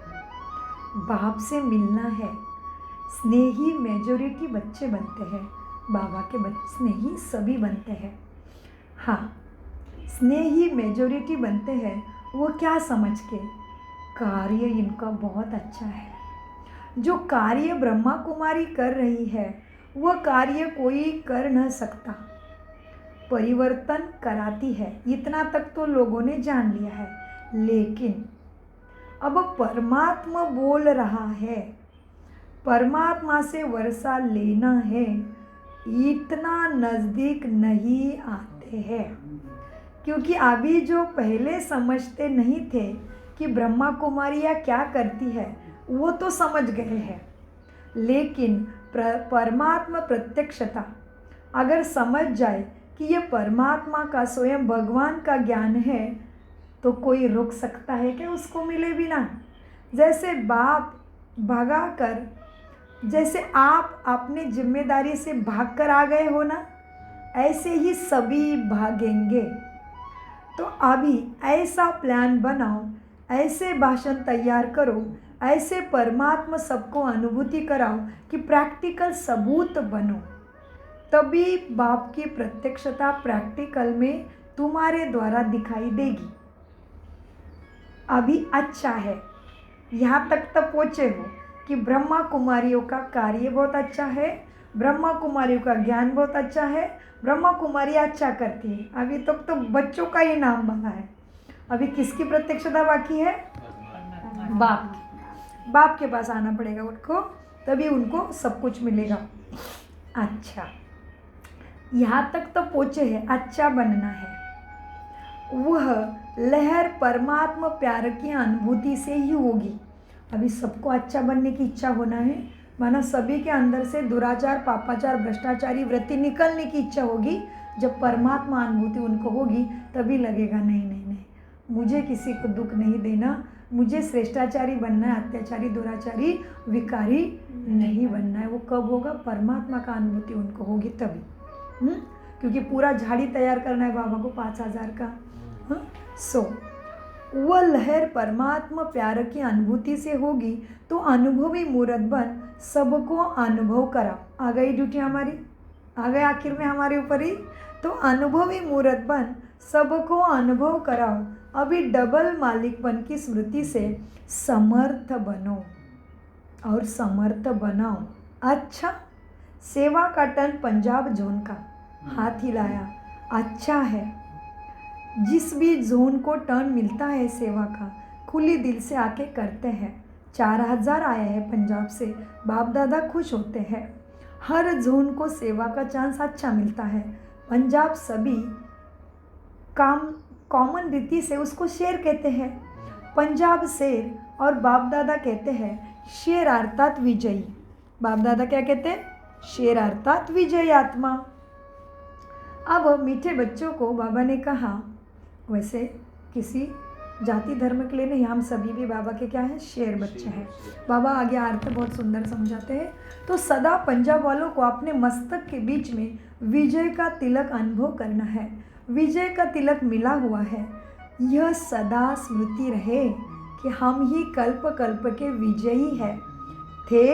Speaker 1: बाप से मिलना है। स्नेही मेजॉरिटी बच्चे बनते हैं, बाबा के बच्चे स्नेही सभी बनते हैं। हाँ, स्नेही मेजॉरिटी बनते हैं वो क्या समझ के, कार्य इनका बहुत अच्छा है। जो कार्य ब्रह्मा कुमारी कर रही है वह कार्य कोई कर न सकता, परिवर्तन कराती है, इतना तक तो लोगों ने जान लिया है। लेकिन अब परमात्मा बोल रहा है, परमात्मा से वर्षा लेना है, इतना नज़दीक नहीं आते हैं। क्योंकि अभी जो पहले समझते नहीं थे कि ब्रह्मा कुमारियाँ क्या करती है, वो तो समझ गए हैं। लेकिन परमात्मा प्रत्यक्षता अगर समझ जाए कि ये परमात्मा का स्वयं भगवान का ज्ञान है, तो कोई रोक सकता है कि उसको मिले बिना? जैसे बाप भगा कर, जैसे आप अपने जिम्मेदारी से भाग कर आ गए हो ना, ऐसे ही सभी भागेंगे। तो अभी ऐसा प्लान बनाओ, ऐसे भाषण तैयार करो, ऐसे परमात्मा सबको अनुभूति कराओ कि प्रैक्टिकल सबूत बनो, तभी बाप की प्रत्यक्षता प्रैक्टिकल में तुम्हारे द्वारा दिखाई देगी। अभी अच्छा है, यहाँ तक तो पहुँचे हो कि ब्रह्मा कुमारियों का कार्य बहुत अच्छा है, ब्रह्मा कुमारियों का ज्ञान बहुत अच्छा है, ब्रह्मा कुमारी अच्छा करती है। अभी तक तो बच्चों का ही नाम बना है, अभी किसकी प्रत्यक्षता बाकी है? बाप की। बाप के पास आना पड़ेगा उनको, तभी उनको सब कुछ मिलेगा। अच्छा, यहाँ तक तो पहुँचे हैं, अच्छा बनना है। वह लहर परमात्मा प्यार की अनुभूति से ही होगी। अभी सबको अच्छा बनने की इच्छा होना है, माना सभी के अंदर से दुराचार, पापाचार, भ्रष्टाचारी वृत्ति निकलने की इच्छा होगी। जब परमात्मा अनुभूति उनको होगी तभी लगेगा नहीं नहीं नहीं, मुझे किसी को दुख नहीं देना, मुझे श्रेष्ठाचारी बनना है, अत्याचारी, दुराचारी, विकारी नहीं बनना है। वो कब होगा? परमात्मा का अनुभूति उनको होगी तभी। क्योंकि पूरा झाड़ी तैयार करना है बाबा को 5000 का। सो वह लहर परमात्मा प्यार की अनुभूति से होगी, तो अनुभवी मूर्त बन सबको अनुभव करा। आ गई ड्यूटी हमारी, आ गए आखिर में हमारे ऊपर ही। तो अनुभवी मूर्त बन सबको अनुभव कराओ, अभी डबल मालिकपन की स्मृति से समर्थ बनो और समर्थ बनाओ। अच्छा, सेवा का टन पंजाब जोन का हाथ हिलाया, अच्छा है। जिस भी जोन को टर्न मिलता है सेवा का, खुली दिल से आके करते हैं। 4000 आए हैं पंजाब से, बाप दादा खुश होते हैं। हर जोन को सेवा का चांस अच्छा मिलता है। पंजाब सभी कॉमन रीति से उसको शेर कहते हैं। पंजाब शेर और बाप दादा कहते हैं शेर अर्थात विजयी। बाप दादा क्या कहते हैं? शेर अर्थात विजयी आत्मा। अब मीठे बच्चों को बाबा ने कहा, वैसे किसी जाति धर्म के लिए नहीं, हम सभी भी बाबा के क्या हैं? शेर बच्चे हैं। बाबा आगे अर्थ बहुत सुंदर समझाते हैं। तो सदा पंजाब वालों को अपने मस्तक के बीच में विजय का तिलक अनुभव करना है। विजय का तिलक मिला हुआ है, यह सदा स्मृति रहे कि हम ही कल्प कल्प के विजयी थे,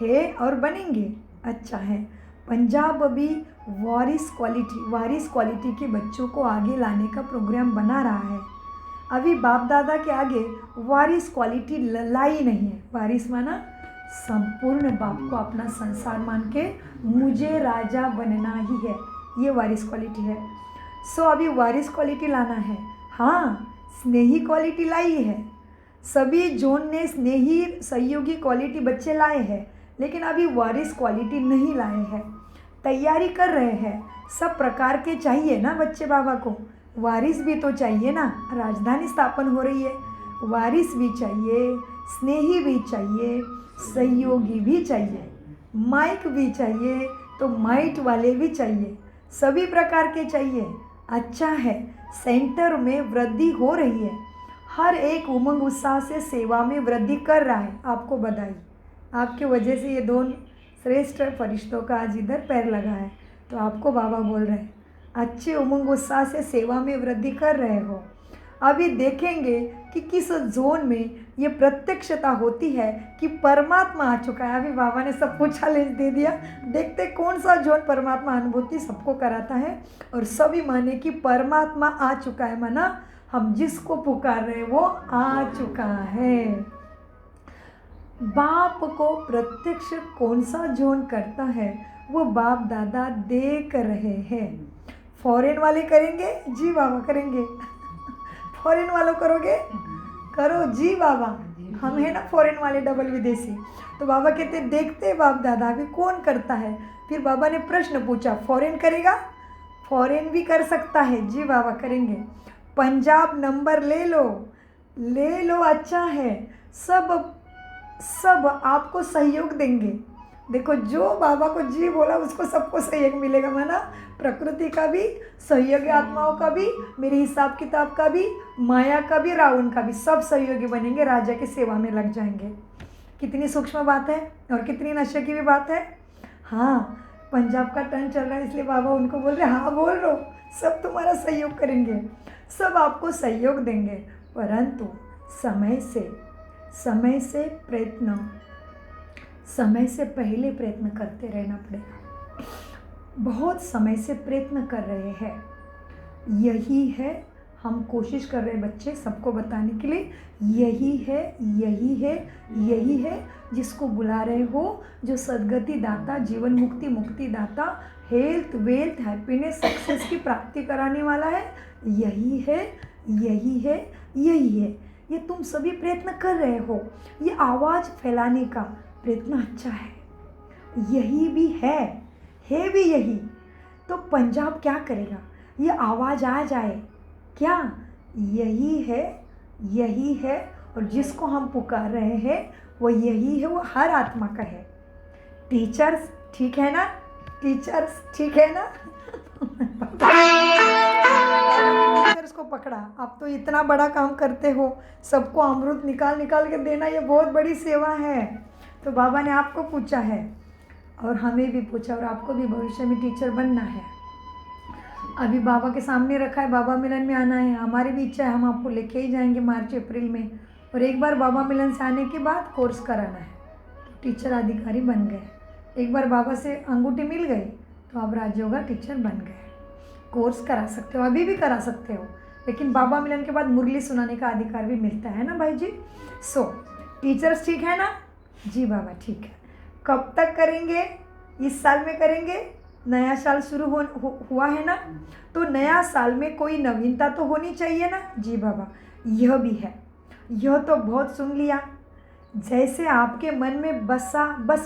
Speaker 1: हैं और बनेंगे। अच्छा है, पंजाब अभी वारिस क्वालिटी के बच्चों को आगे लाने का प्रोग्राम बना रहा है। अभी बाप दादा के आगे वारिस क्वालिटी लाई नहीं है। वारिस माना संपूर्ण बाप को अपना संसार मान के मुझे राजा बनना ही है, ये वारिस क्वालिटी है। सो अभी वारिस क्वालिटी लाना है। हाँ, स्नेही क्वालिटी लाई है, सभी जोन ने स्नेही सहयोगी क्वालिटी बच्चे लाए हैं, लेकिन अभी वारिस क्वालिटी नहीं लाए हैं। तैयारी कर रहे हैं, सब प्रकार के चाहिए ना बच्चे बाबा को। वारिस भी तो चाहिए ना, राजधानी स्थापन हो रही है, वारिस भी चाहिए, स्नेही भी चाहिए, सहयोगी भी चाहिए, माइक भी चाहिए, तो माइट वाले भी चाहिए, सभी प्रकार के चाहिए। अच्छा है, सेंटर में वृद्धि हो रही है, हर एक उमंग उत्साह से सेवा में वृद्धि कर रहा है। आपको बधाई, आपके वजह से ये दोनों श्रेष्ठ फरिश्तों का आज इधर पैर लगा है। तो आपको बाबा बोल रहे हैं अच्छे उमंग उत्साह से सेवा में वृद्धि कर रहे हो। अभी देखेंगे कि किस जोन में ये प्रत्यक्षता होती है कि परमात्मा आ चुका है। अभी बाबा ने सबको चैलेंज दे दिया, देखते कौन सा जोन परमात्मा अनुभूति सबको कराता है। और सभी माने कि परमात्मा आ चुका है, माना हम जिसको पुकार रहे हैं वो आ चुका है। बाप को प्रत्यक्ष कौन सा जोन करता है, वो बाप दादा देख रहे हैं। फॉरेन वाले करेंगे जी बाबा, करेंगे। फॉरेन वालों करोगे, करो जी बाबा। हम हैं ना फॉरेन वाले डबल विदेशी। तो बाबा कहते देखते बाप दादा अभी कौन करता है। फिर बाबा ने प्रश्न पूछा, फॉरेन करेगा? फॉरेन भी कर सकता है जी बाबा, करेंगे। पंजाब नंबर ले लो, ले लो, अच्छा है। सब आपको सहयोग देंगे। देखो जो बाबा को जी बोला उसको सबको सहयोग मिलेगा, माना प्रकृति का भी, सहयोगी आत्माओं का भी, मेरे हिसाब किताब का भी, माया का भी, रावण का भी, सब सहयोगी बनेंगे, राजा की सेवा में लग जाएंगे। कितनी सूक्ष्म बात है और कितनी नशे की भी बात है। हाँ, पंजाब का टर्न चल रहा है इसलिए बाबा उनको बोल रहे हाँ बोल रहे हो, सब तुम्हारा सहयोग करेंगे, सब आपको सहयोग देंगे। परंतु समय से पहले प्रयत्न करते रहना पड़ेगा। बहुत समय से प्रयत्न कर रहे हैं, यही है हम कोशिश कर रहे हैं बच्चे सबको बताने के लिए। यही है जिसको बुला रहे हो, जो सद्गति दाता, जीवन मुक्ति दाता, हेल्थ, वेल्थ, हैप्पीनेस, सक्सेस की प्राप्ति कराने वाला है। यही है। ये तुम सभी प्रयत्न कर रहे हो, ये आवाज़ फैलाने का प्रयत्न अच्छा है। यही भी है भी यही। तो पंजाब क्या करेगा, ये आवाज़ आ जाए क्या? यही है। और जिसको हम पुकार रहे हैं वो यही है, वो हर आत्मा का है। टीचर्स ठीक है ना? टीचर्स को पकड़ा, आप तो इतना बड़ा काम करते हो, सबको अमृत निकाल के देना, ये बहुत बड़ी सेवा है। तो बाबा ने आपको पूछा है और हमें भी पूछा, और आपको भी भविष्य में टीचर बनना है। अभी बाबा के सामने रखा है, बाबा मिलन में आना है। हमारी भी इच्छा है, हम आपको लेके ही जाएंगे मार्च अप्रैल में। और एक बार बाबा मिलन से आने के बाद कोर्स कराना है, टीचर अधिकारी बन गए। एक बार बाबा से अंगूठी मिल गई तो आप राजयोगा टीचर बन गए। कोर्स करा सकते हो, अभी भी करा सकते हो, लेकिन बाबा मिलन के बाद मुरली सुनाने का अधिकार भी मिलता है ना भाई जी। सो टीचर्स ठीक है ना? जी बाबा ठीक है। कब तक करेंगे? इस साल में करेंगे। नया साल शुरू हुआ है ना, तो नया साल में कोई नवीनता तो होनी चाहिए ना। जी बाबा यह भी है। यह तो बहुत सुन लिया, जैसे आपके मन में बस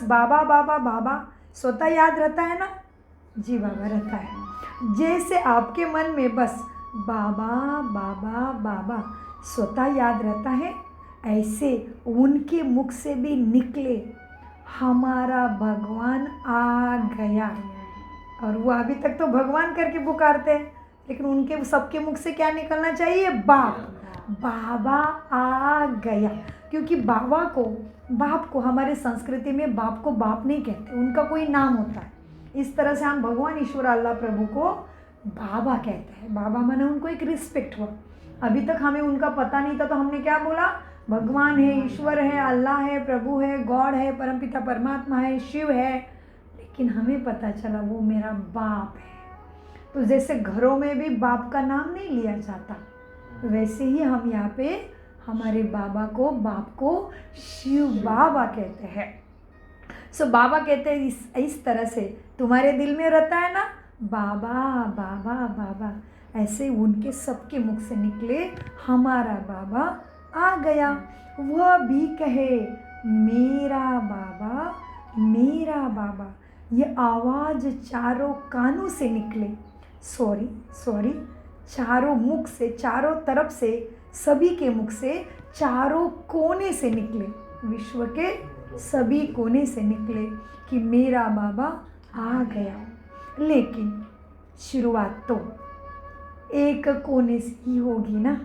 Speaker 1: बाबा स्वतः याद रहता है ना। जी बाबा रहता है। जैसे आपके मन में बस बाबा स्वतः याद रहता है, ऐसे उनके मुख से भी निकले हमारा भगवान आ गया। और वो अभी तक तो भगवान करके पुकारते हैं, लेकिन उनके सबके मुख से क्या निकलना चाहिए? बाबा आ गया। क्योंकि बाप को हमारे संस्कृति में बाप को बाप नहीं कहते, उनका कोई नाम होता है। इस तरह से हम भगवान ईश्वर अल्लाह प्रभु को बाबा कहते हैं। बाबा माने उनको एक रिस्पेक्ट हुआ। अभी तक हमें उनका पता नहीं था, तो हमने क्या बोला? भगवान है, ईश्वर है, अल्लाह है, प्रभु है, गॉड है, परमपिता परमात्मा है, शिव है। लेकिन हमें पता चला वो मेरा बाप है। तो जैसे घरों में भी बाप का नाम नहीं लिया जाता, वैसे ही हम यहाँ पे हमारे बाप को शिव बाबा कहते हैं। सो बाबा कहते हैं इस तरह से तुम्हारे दिल में रहता है ना बाबा, ऐसे उनके सबके मुख से निकले हमारा बाबा आ गया। वह भी कहे मेरा बाबा। ये आवाज़ चारों कानों से निकले, सॉरी चारों मुख से, चारों तरफ से, सभी के मुख से, चारों कोने से निकले, विश्व के सभी कोने से निकले कि मेरा बाबा आ गया। लेकिन शुरुआत तो एक कोने से ही होगी ना,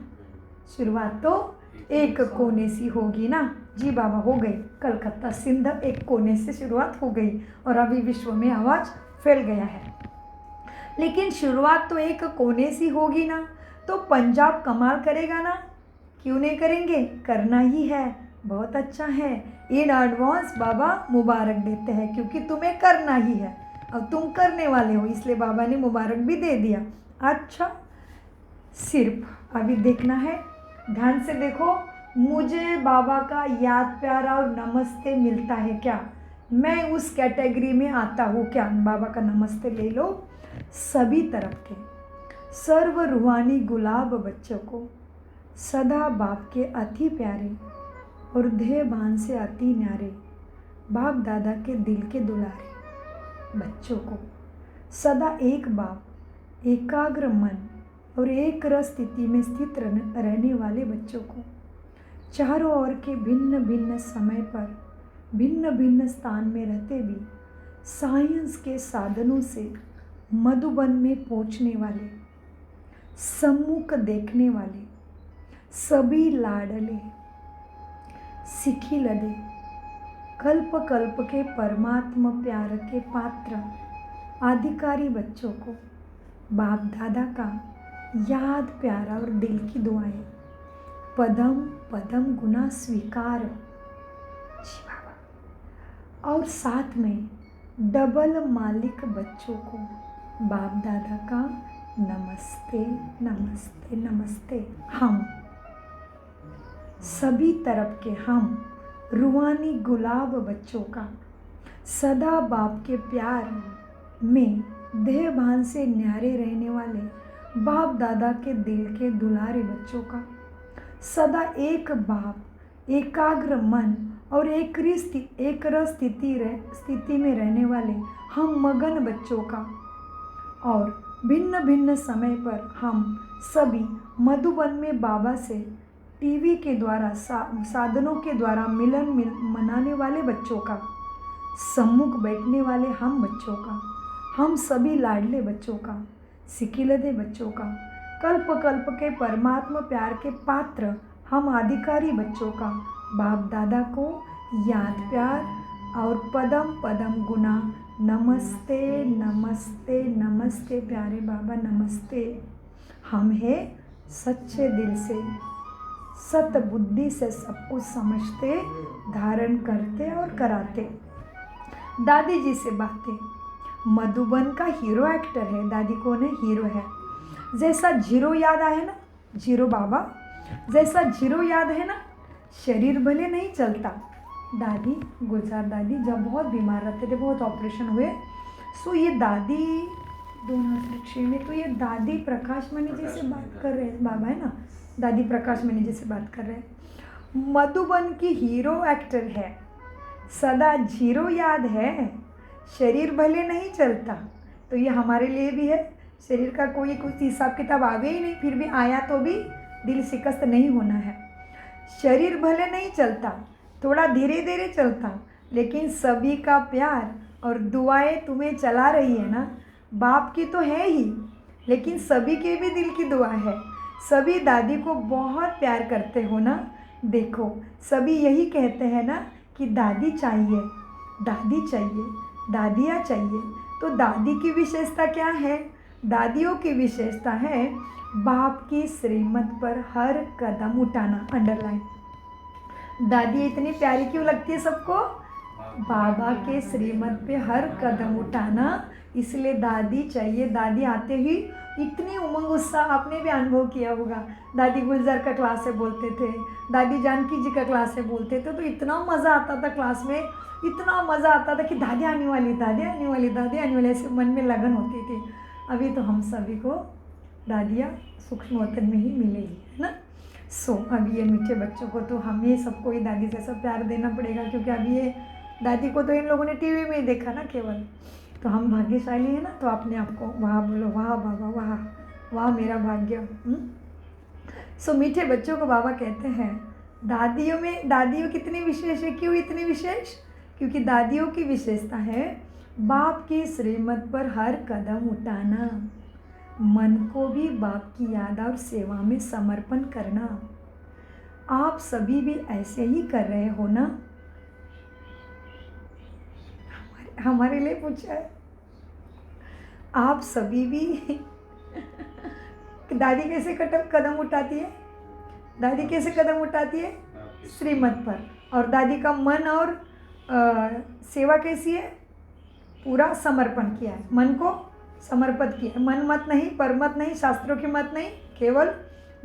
Speaker 1: शुरुआत तो एक कोने से होगी ना। जी बाबा, हो गई। कलकत्ता सिंध एक कोने से शुरुआत हो गई और अभी विश्व में आवाज़ फैल गया है। लेकिन शुरुआत तो एक कोने से होगी ना, तो पंजाब कमाल करेगा ना, क्यों नहीं करेंगे, करना ही है। बहुत अच्छा है, इन एडवांस बाबा मुबारक देते हैं, क्योंकि तुम्हें करना ही है और तुम करने वाले हो, इसलिए बाबा ने मुबारक भी दे दिया। अच्छा, सिर्फ अभी देखना है, ध्यान से देखो, मुझे बाबा का याद प्यार और नमस्ते मिलता है क्या, मैं उस कैटेगरी में आता हूँ क्या। बाबा का नमस्ते ले लो। सभी तरफ के सर्व रूहानी गुलाब बच्चों को सदा बाप के अति प्यारे और देहभान से अति न्यारे बाप दादा के दिल के दुलारे बच्चों को सदा एक बाप, एकाग्र मन और एक रस स्थिति में स्थित रहने वाले बच्चों को चारों ओर के भिन्न भिन्न समय पर भिन्न भिन्न स्थान में रहते भी साइंस के साधनों से मधुबन में पहुंचने वाले, सम्मुख देखने वाले सभी लाडले सिखी लदे कल्प कल्प के परमात्मा प्यार के पात्र अधिकारी बच्चों को बाप दादा का याद प्यारा और दिल की दुआएं पदम पदम गुना स्वीकार। जी बाबा। और साथ में डबल मालिक बच्चों को बाप दादा का नमस्ते नमस्ते नमस्ते। हम सभी तरफ के हम रूहानी गुलाब बच्चों का सदा बाप के प्यार में देहभान से न्यारे रहने वाले बाप दादा के दिल के दुलारे बच्चों का सदा एक बाप, एकाग्र मन और एक रस स्थिति में रहने वाले हम मगन बच्चों का और भिन्न भिन्न समय पर हम सभी मधुबन में बाबा से टीवी के द्वारा साधनों के द्वारा मिलन मनाने वाले बच्चों का सम्मुख बैठने वाले हम बच्चों का, हम सभी लाडले बच्चों का, सिकिलदे बच्चों का, कल्प कल्प के परमात्मा प्यार के पात्र हम अधिकारी बच्चों का बाप दादा को याद प्यार और पदम पदम गुना नमस्ते नमस्ते नमस्ते। प्यारे बाबा नमस्ते। हम हैं सच्चे दिल से, सत बुद्धि से सब कुछ समझते, धारण करते और कराते। दादी जी से बातें। मधुबन का हीरो एक्टर है। दादी कौन है? हीरो है। जैसा जीरो याद आया ना, जीरो बाबा जैसा जीरो याद है ना, शरीर भले नहीं चलता। दादी, गुलजार दादी जब बहुत बीमार रहते थे, बहुत ऑपरेशन हुए, सो ये दादी 2006 में, तो ये दादी प्रकाश मणि जी से बात कर रहे हैं। बाबा है ना, दादी प्रकाश मणि जी से बात कर रहे हैं। मधुबन की हीरो एक्टर है, सदा जीरो याद है, शरीर भले नहीं चलता। तो ये हमारे लिए भी है। शरीर का कोई कुछ हिसाब किताब आवे ही नहीं, फिर भी आया तो भी दिल शिकस्त नहीं होना है। शरीर भले नहीं चलता, थोड़ा धीरे धीरे चलता, लेकिन सभी का प्यार और दुआएं तुम्हें चला रही है ना। बाप की तो है ही, लेकिन सभी के भी दिल की दुआ है। सभी दादी को बहुत प्यार करते हो ना। देखो, सभी यही कहते हैं ना कि दादी चाहिए, दादी चाहिए, दादियाँ चाहिए। तो दादी की विशेषता क्या है? दादियों की विशेषता है बाप की श्रीमत पर हर कदम उठाना। अंडरलाइन। दादी इतनी प्यारी क्यों लगती है सबको? बाबा के श्रीमत पे हर कदम उठाना, इसलिए दादी चाहिए। दादी आते ही इतनी उमंग उत्साह आपने भी अनुभव किया होगा। दादी गुलजार का क्लास से बोलते थे, दादी जानकी जी का क्लास से बोलते थे, तो इतना मज़ा आता था क्लास में, इतना मज़ा आता था कि दादी आने वाली, दादी आने वाली, दादी आने वाली, ऐसे मन में लगन होती थी। अभी तो हम सभी को दादियाँ सूक्ष्म वतन में ही मिलेगी, है ना। सो अभी ये मीठे बच्चों को तो हमें सबको ही दादी जैसा प्यार देना पड़ेगा, क्योंकि अभी ये दादी को तो इन लोगों ने टीवी में ही देखा ना केवल। तो हम भाग्यशाली हैं ना। तो अपने आप को वाह बोलो, वाह बाबा, वाह वाह मेरा भाग्य। सो मीठे बच्चों को बाबा कहते हैं दादियों कितनी विशेष है। क्यों इतनी विशेष? क्योंकि दादियों की विशेषता है बाप की श्रीमत पर हर कदम उठाना, मन को भी बाप की याद और सेवा में समर्पण करना। आप सभी भी ऐसे ही कर रहे हो ना? हमारे लिए पूछा है। आप सभी भी दादी कैसे कदम उठाती है? दादी कैसे कदम उठाती है? श्रीमत पर। और दादी का मन और सेवा कैसी है? पूरा समर्पण किया है, मन को समर्पित किया है। मन मत नहीं, पर मत नहीं, शास्त्रों की मत नहीं, केवल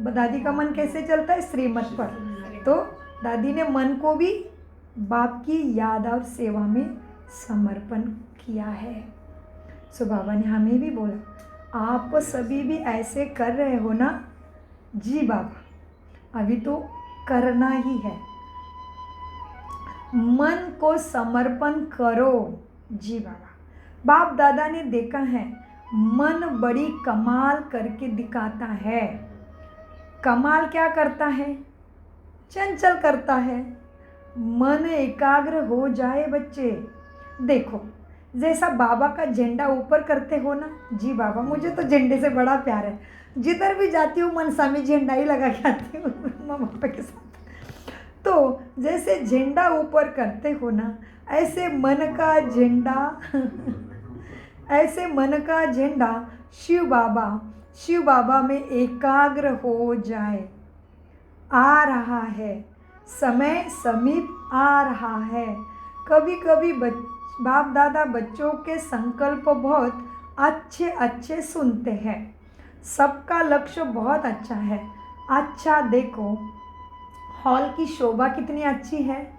Speaker 1: दादी का मन कैसे चलता है? श्रीमत पर। तो दादी ने मन को भी बाप की याद और सेवा में समर्पण किया है। सो बाबा ने हमें भी बोला, आप सभी भी ऐसे कर रहे हो ना? जी बाबा, अभी तो करना ही है। मन को समर्पण करो। जी बाबा, बाप दादा ने देखा है, मन बड़ी कमाल करके दिखाता है। कमाल क्या करता है? चंचल करता है। मन एकाग्र हो जाए बच्चे। देखो, जैसा बाबा का झंडा ऊपर करते हो ना? जी बाबा, मुझे तो झंडे से बड़ा प्यार है। जिधर भी जाती हूँ मनसा में झंडा ही लगा के आती हूँ मम्मा पापा के साथ। तो जैसे झंडा ऊपर करते हो ना, ऐसे मन का झंडा शिव बाबा में एकाग्र हो जाए। आ रहा है, समय समीप आ रहा है। कभी कभी बाप दादा बच्चों के संकल्प बहुत अच्छे सुनते हैं। सबका लक्ष्य बहुत अच्छा है। अच्छा देखो, हॉल की शोभा कितनी अच्छी है।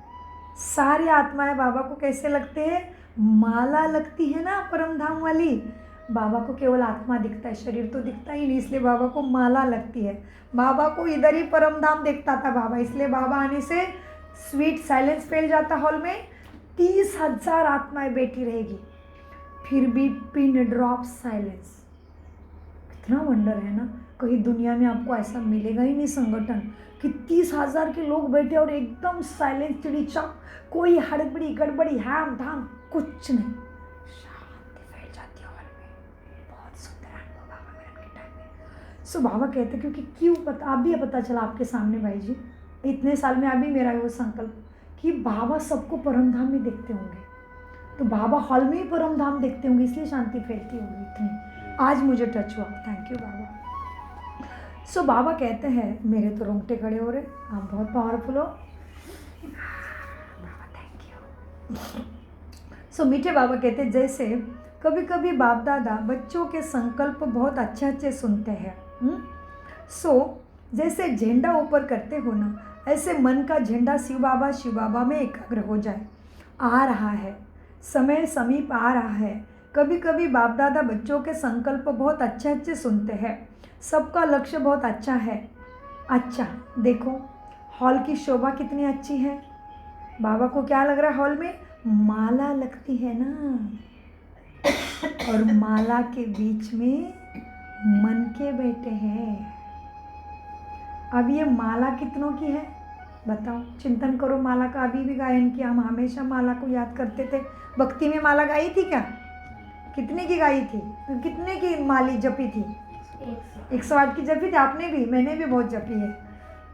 Speaker 1: सारी आत्माएं बाबा को कैसे लगते हैं? माला लगती है ना परम धाम वाली। बाबा को केवल आत्मा दिखता है, शरीर तो दिखता ही नहीं, इसलिए बाबा को माला लगती है। बाबा को इधर ही परम धाम देखता था बाबा, इसलिए बाबा आने से स्वीट साइलेंस फैल जाता हॉल में। 30,000 आत्माएं बैठी रहेगी, फिर भी पिन ड्रॉप साइलेंस। कितना वंडर है ना। कहीं दुनिया में आपको ऐसा मिलेगा ही नहीं संगठन कि 30,000 के लोग बैठे और एकदम साइलेंस, चिड़ीचाप, कोई हड़बड़ी गड़बड़ी हाम धाम कुछ नहीं, शांति फैल जाती है हॉल में। बहुत सुंदर अनुभव बाबा मिलन के टाइम में। सो बाबा कहते क्योंकि क्यों पता, अभी पता चला आपके सामने भाई जी, इतने साल में अभी मेरा वो संकल्प कि बाबा सबको परमधाम में देखते होंगे, तो बाबा हॉल में ही परमधाम देखते होंगे, इसलिए शांति फैलती होगी इतनी। आज मुझे टच हुआ। थैंक यू बाबा। सो बाबा कहते हैं, मेरे तो रोंगटे खड़े हो रहे, आप बहुत पावरफुल हो बाबा, थैंक यू। सो मीठे बाबा कहते हैं, जैसे कभी कभी बाप दादा बच्चों के संकल्प बहुत अच्छे सुनते हैं। सो जैसे झंडा ऊपर करते हो ना, ऐसे मन का झंडा शिव बाबा में एकाग्र हो जाए। आ रहा है, समय समीप आ रहा है। कभी कभी बाप दादा बच्चों के संकल्प बहुत अच्छे सुनते हैं। सबका लक्ष्य बहुत अच्छा है। अच्छा देखो, हॉल की शोभा कितनी अच्छी है। बाबा को क्या लग रहा है? हॉल में माला लगती है ना, और माला के बीच में मन के बैठे हैं। अब ये माला कितनों की है बताओ? चिंतन करो माला का। अभी भी गायन किया, हम हमेशा माला को याद करते थे। भक्ति में माला गाई थी क्या? कितने की गाई थी? कितने की माली जपी थी? 108 की जपी थी। आपने भी, मैंने भी बहुत जपी है।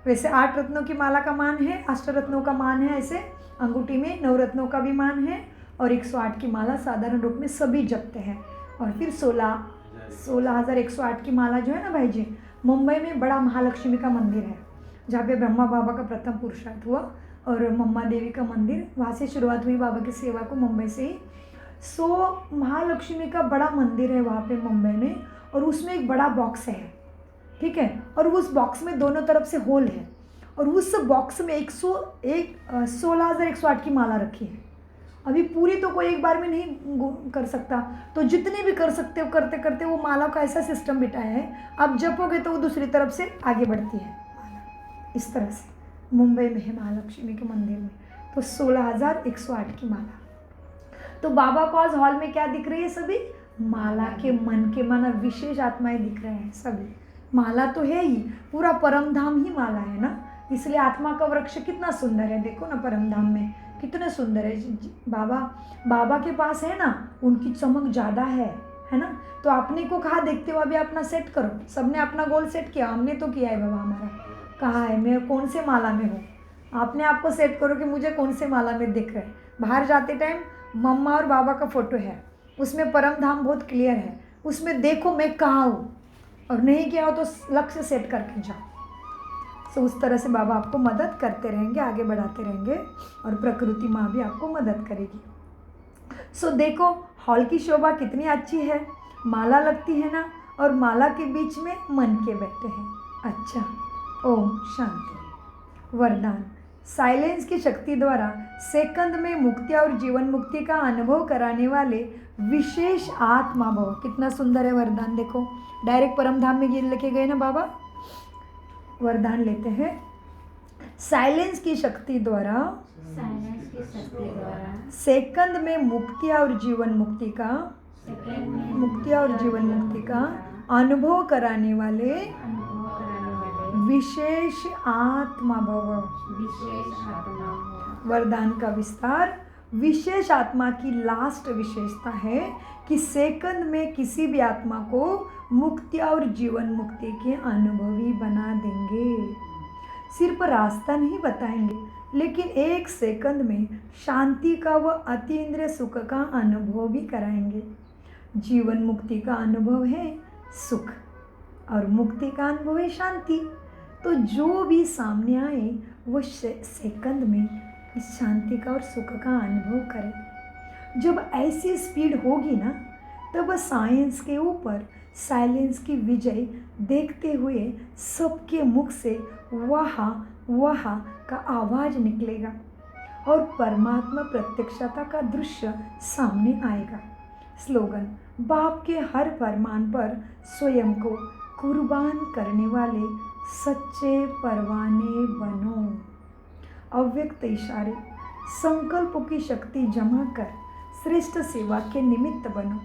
Speaker 1: वैसे 8 रत्नों की माला का मान है, अष्टरत्नों का मान है, ऐसे अंगूठी में 9 रत्नों का भी मान है, और 108 की माला साधारण रूप में सभी जपते हैं। और फिर 16,108 की माला जो है ना भाई जी, मुंबई में बड़ा महालक्ष्मी का मंदिर है, जहाँ पे ब्रह्मा बाबा का प्रथम पुरुषार्थ हुआ, और मम्मा देवी का मंदिर, वहाँ से शुरुआत हुई बाबा की सेवा को, मुंबई से ही। सो महालक्ष्मी का बड़ा मंदिर है वहाँ पे मुंबई में, और उसमें एक बड़ा बॉक्स है, ठीक है, और उस बॉक्स में दोनों तरफ से होल है, और उस बॉक्स में 16,108 की माला रखी है। अभी पूरी तो कोई एक बार में नहीं कर सकता, तो जितने भी कर सकते हो करते करते वो माला का ऐसा सिस्टम बिठाया है, आप जपोगे तो वो दूसरी तरफ से आगे बढ़ती है माला। इस तरह से मुंबई में है महालक्ष्मी के मंदिर में, तो 16,108 की माला। तो बाबा को आज हॉल में क्या दिख रही है? सभी माला के मन के मन विशेष आत्माएं दिख रहे हैं। सभी माला तो है ही, पूरा परमधाम ही माला है ना। इसलिए आत्मा का वृक्ष कितना सुंदर है, देखो ना परम धाम में कितने सुंदर है। बाबा के पास है ना, उनकी चमक ज़्यादा है ना। तो आपने को कहा देखते हो, अभी अपना सेट करो। सबने अपना गोल सेट किया, हमने तो किया है बाबा, हमारा कहाँ है, मैं कौन से माला में हूँ। आपने आपको सेट करो कि मुझे कौन से माला में दिख रहा है। बाहर जाते टाइम मम्मा और बाबा का फोटो है, उसमें परम धाम बहुत क्लियर है, उसमें देखो मैं कहाँ हूँ, और नहीं किया हो तो लक्ष्य सेट करके जाओ। सो उस तरह से बाबा आपको मदद करते रहेंगे, आगे बढ़ाते रहेंगे, और प्रकृति माँ भी आपको मदद करेगी। सो देखो हॉल की शोभा कितनी अच्छी है, माला लगती है ना, और माला के बीच में मन के बैठे हैं। अच्छा, ओम शांति। वरदान, साइलेंस की शक्ति द्वारा सेकंड में मुक्ति और जीवन मुक्ति का अनुभव कराने वाले विशेष आत्मा भव। कितना सुंदर है वरदान, देखो डायरेक्ट परम धाम में ये लेके गए ना बाबा। वरदान लेते हैं, साइलेंस की शक्ति द्वारा सेकंड में मुक्ति और जीवन मुक्ति का अनुभव कराने वाले विशेष आत्मा भव। वरदान का विस्तार, विशेष आत्मा की लास्ट विशेषता है कि सेकंड में किसी भी आत्मा को मुक्ति और जीवन मुक्ति के अनुभवी बना देंगे। सिर्फ रास्ता नहीं बताएंगे, लेकिन एक सेकंड में शांति का व अतीन्द्रिय सुख का अनुभव भी कराएंगे। जीवन मुक्ति का अनुभव है सुख, और मुक्ति का अनुभव है शांति। तो जो भी सामने आए वो सेकंड में इस शांति का और सुख का अनुभव करे। जब ऐसी स्पीड होगी ना, तब साइंस के ऊपर साइलेंस की विजय देखते हुए सबके मुख से वाह का आवाज निकलेगा, और परमात्मा प्रत्यक्षता का दृश्य सामने आएगा। स्लोगन, बाप के हर फरमान पर स्वयं को कुर्बान करने वाले सच्चे परवाने बनो। अव्यक्त इशारे, संकल्पों की शक्ति जमा कर श्रेष्ठ सेवा के निमित्त बनो।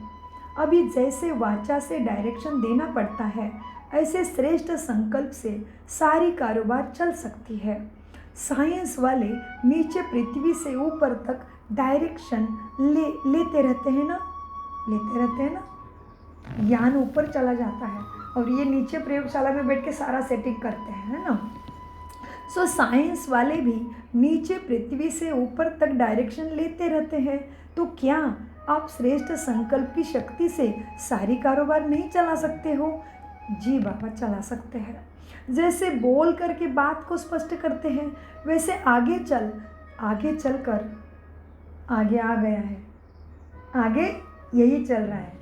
Speaker 1: अभी जैसे वाचा से डायरेक्शन देना पड़ता है, ऐसे श्रेष्ठ संकल्प से सारी कारोबार चल सकती है। साइंस वाले नीचे पृथ्वी से ऊपर तक डायरेक्शन लेते रहते हैं ना, ज्ञान ऊपर चला जाता है, और ये नीचे प्रयोगशाला में बैठ के सारा सेटिंग करते हैं, है ना। सो साइंस वाले भी नीचे पृथ्वी से ऊपर तक डायरेक्शन लेते रहते हैं। तो क्या आप श्रेष्ठ संकल्प की शक्ति से सारी कारोबार नहीं चला सकते हो? जी बाबा, चला सकते हैं। जैसे बोल करके बात को स्पष्ट करते हैं, वैसे आगे चलकर आगे आ गया है, आगे यही चल रहा है।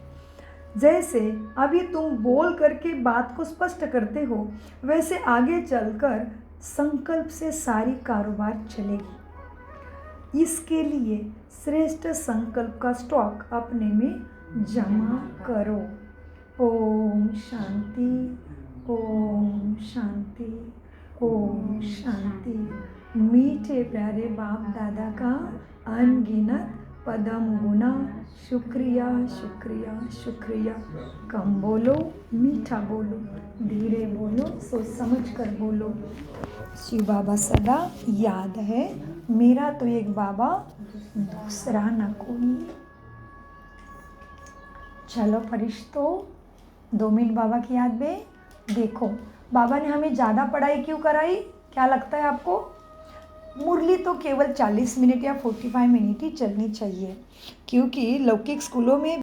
Speaker 1: जैसे अभी तुम बोल करके बात को स्पष्ट करते हो, वैसे आगे चलकर संकल्प से सारी कारोबार चलेगी। इसके लिए श्रेष्ठ संकल्प का स्टॉक अपने में जमा करो। ओम शांति, ओम शांति, ओम शांति। मीठे प्यारे बाप दादा का अनगिनत पदम गुना शुक्रिया शुक्रिया शुक्रिया। कम बोलो, मीठा बोलो, धीरे बोलो, सोच समझ कर बोलो। शिव बाबा सदा याद है, मेरा तो एक बाबा दूसरा न कोई। चलो फरिश्तों, 2 मिनट बाबा की याद में। देखो बाबा ने हमें ज़्यादा पढ़ाई क्यों कराई, क्या लगता है आपको? मुरली तो केवल 40 मिनट या 45 मिनट ही चलनी चाहिए, क्योंकि लौकिक स्कूलों में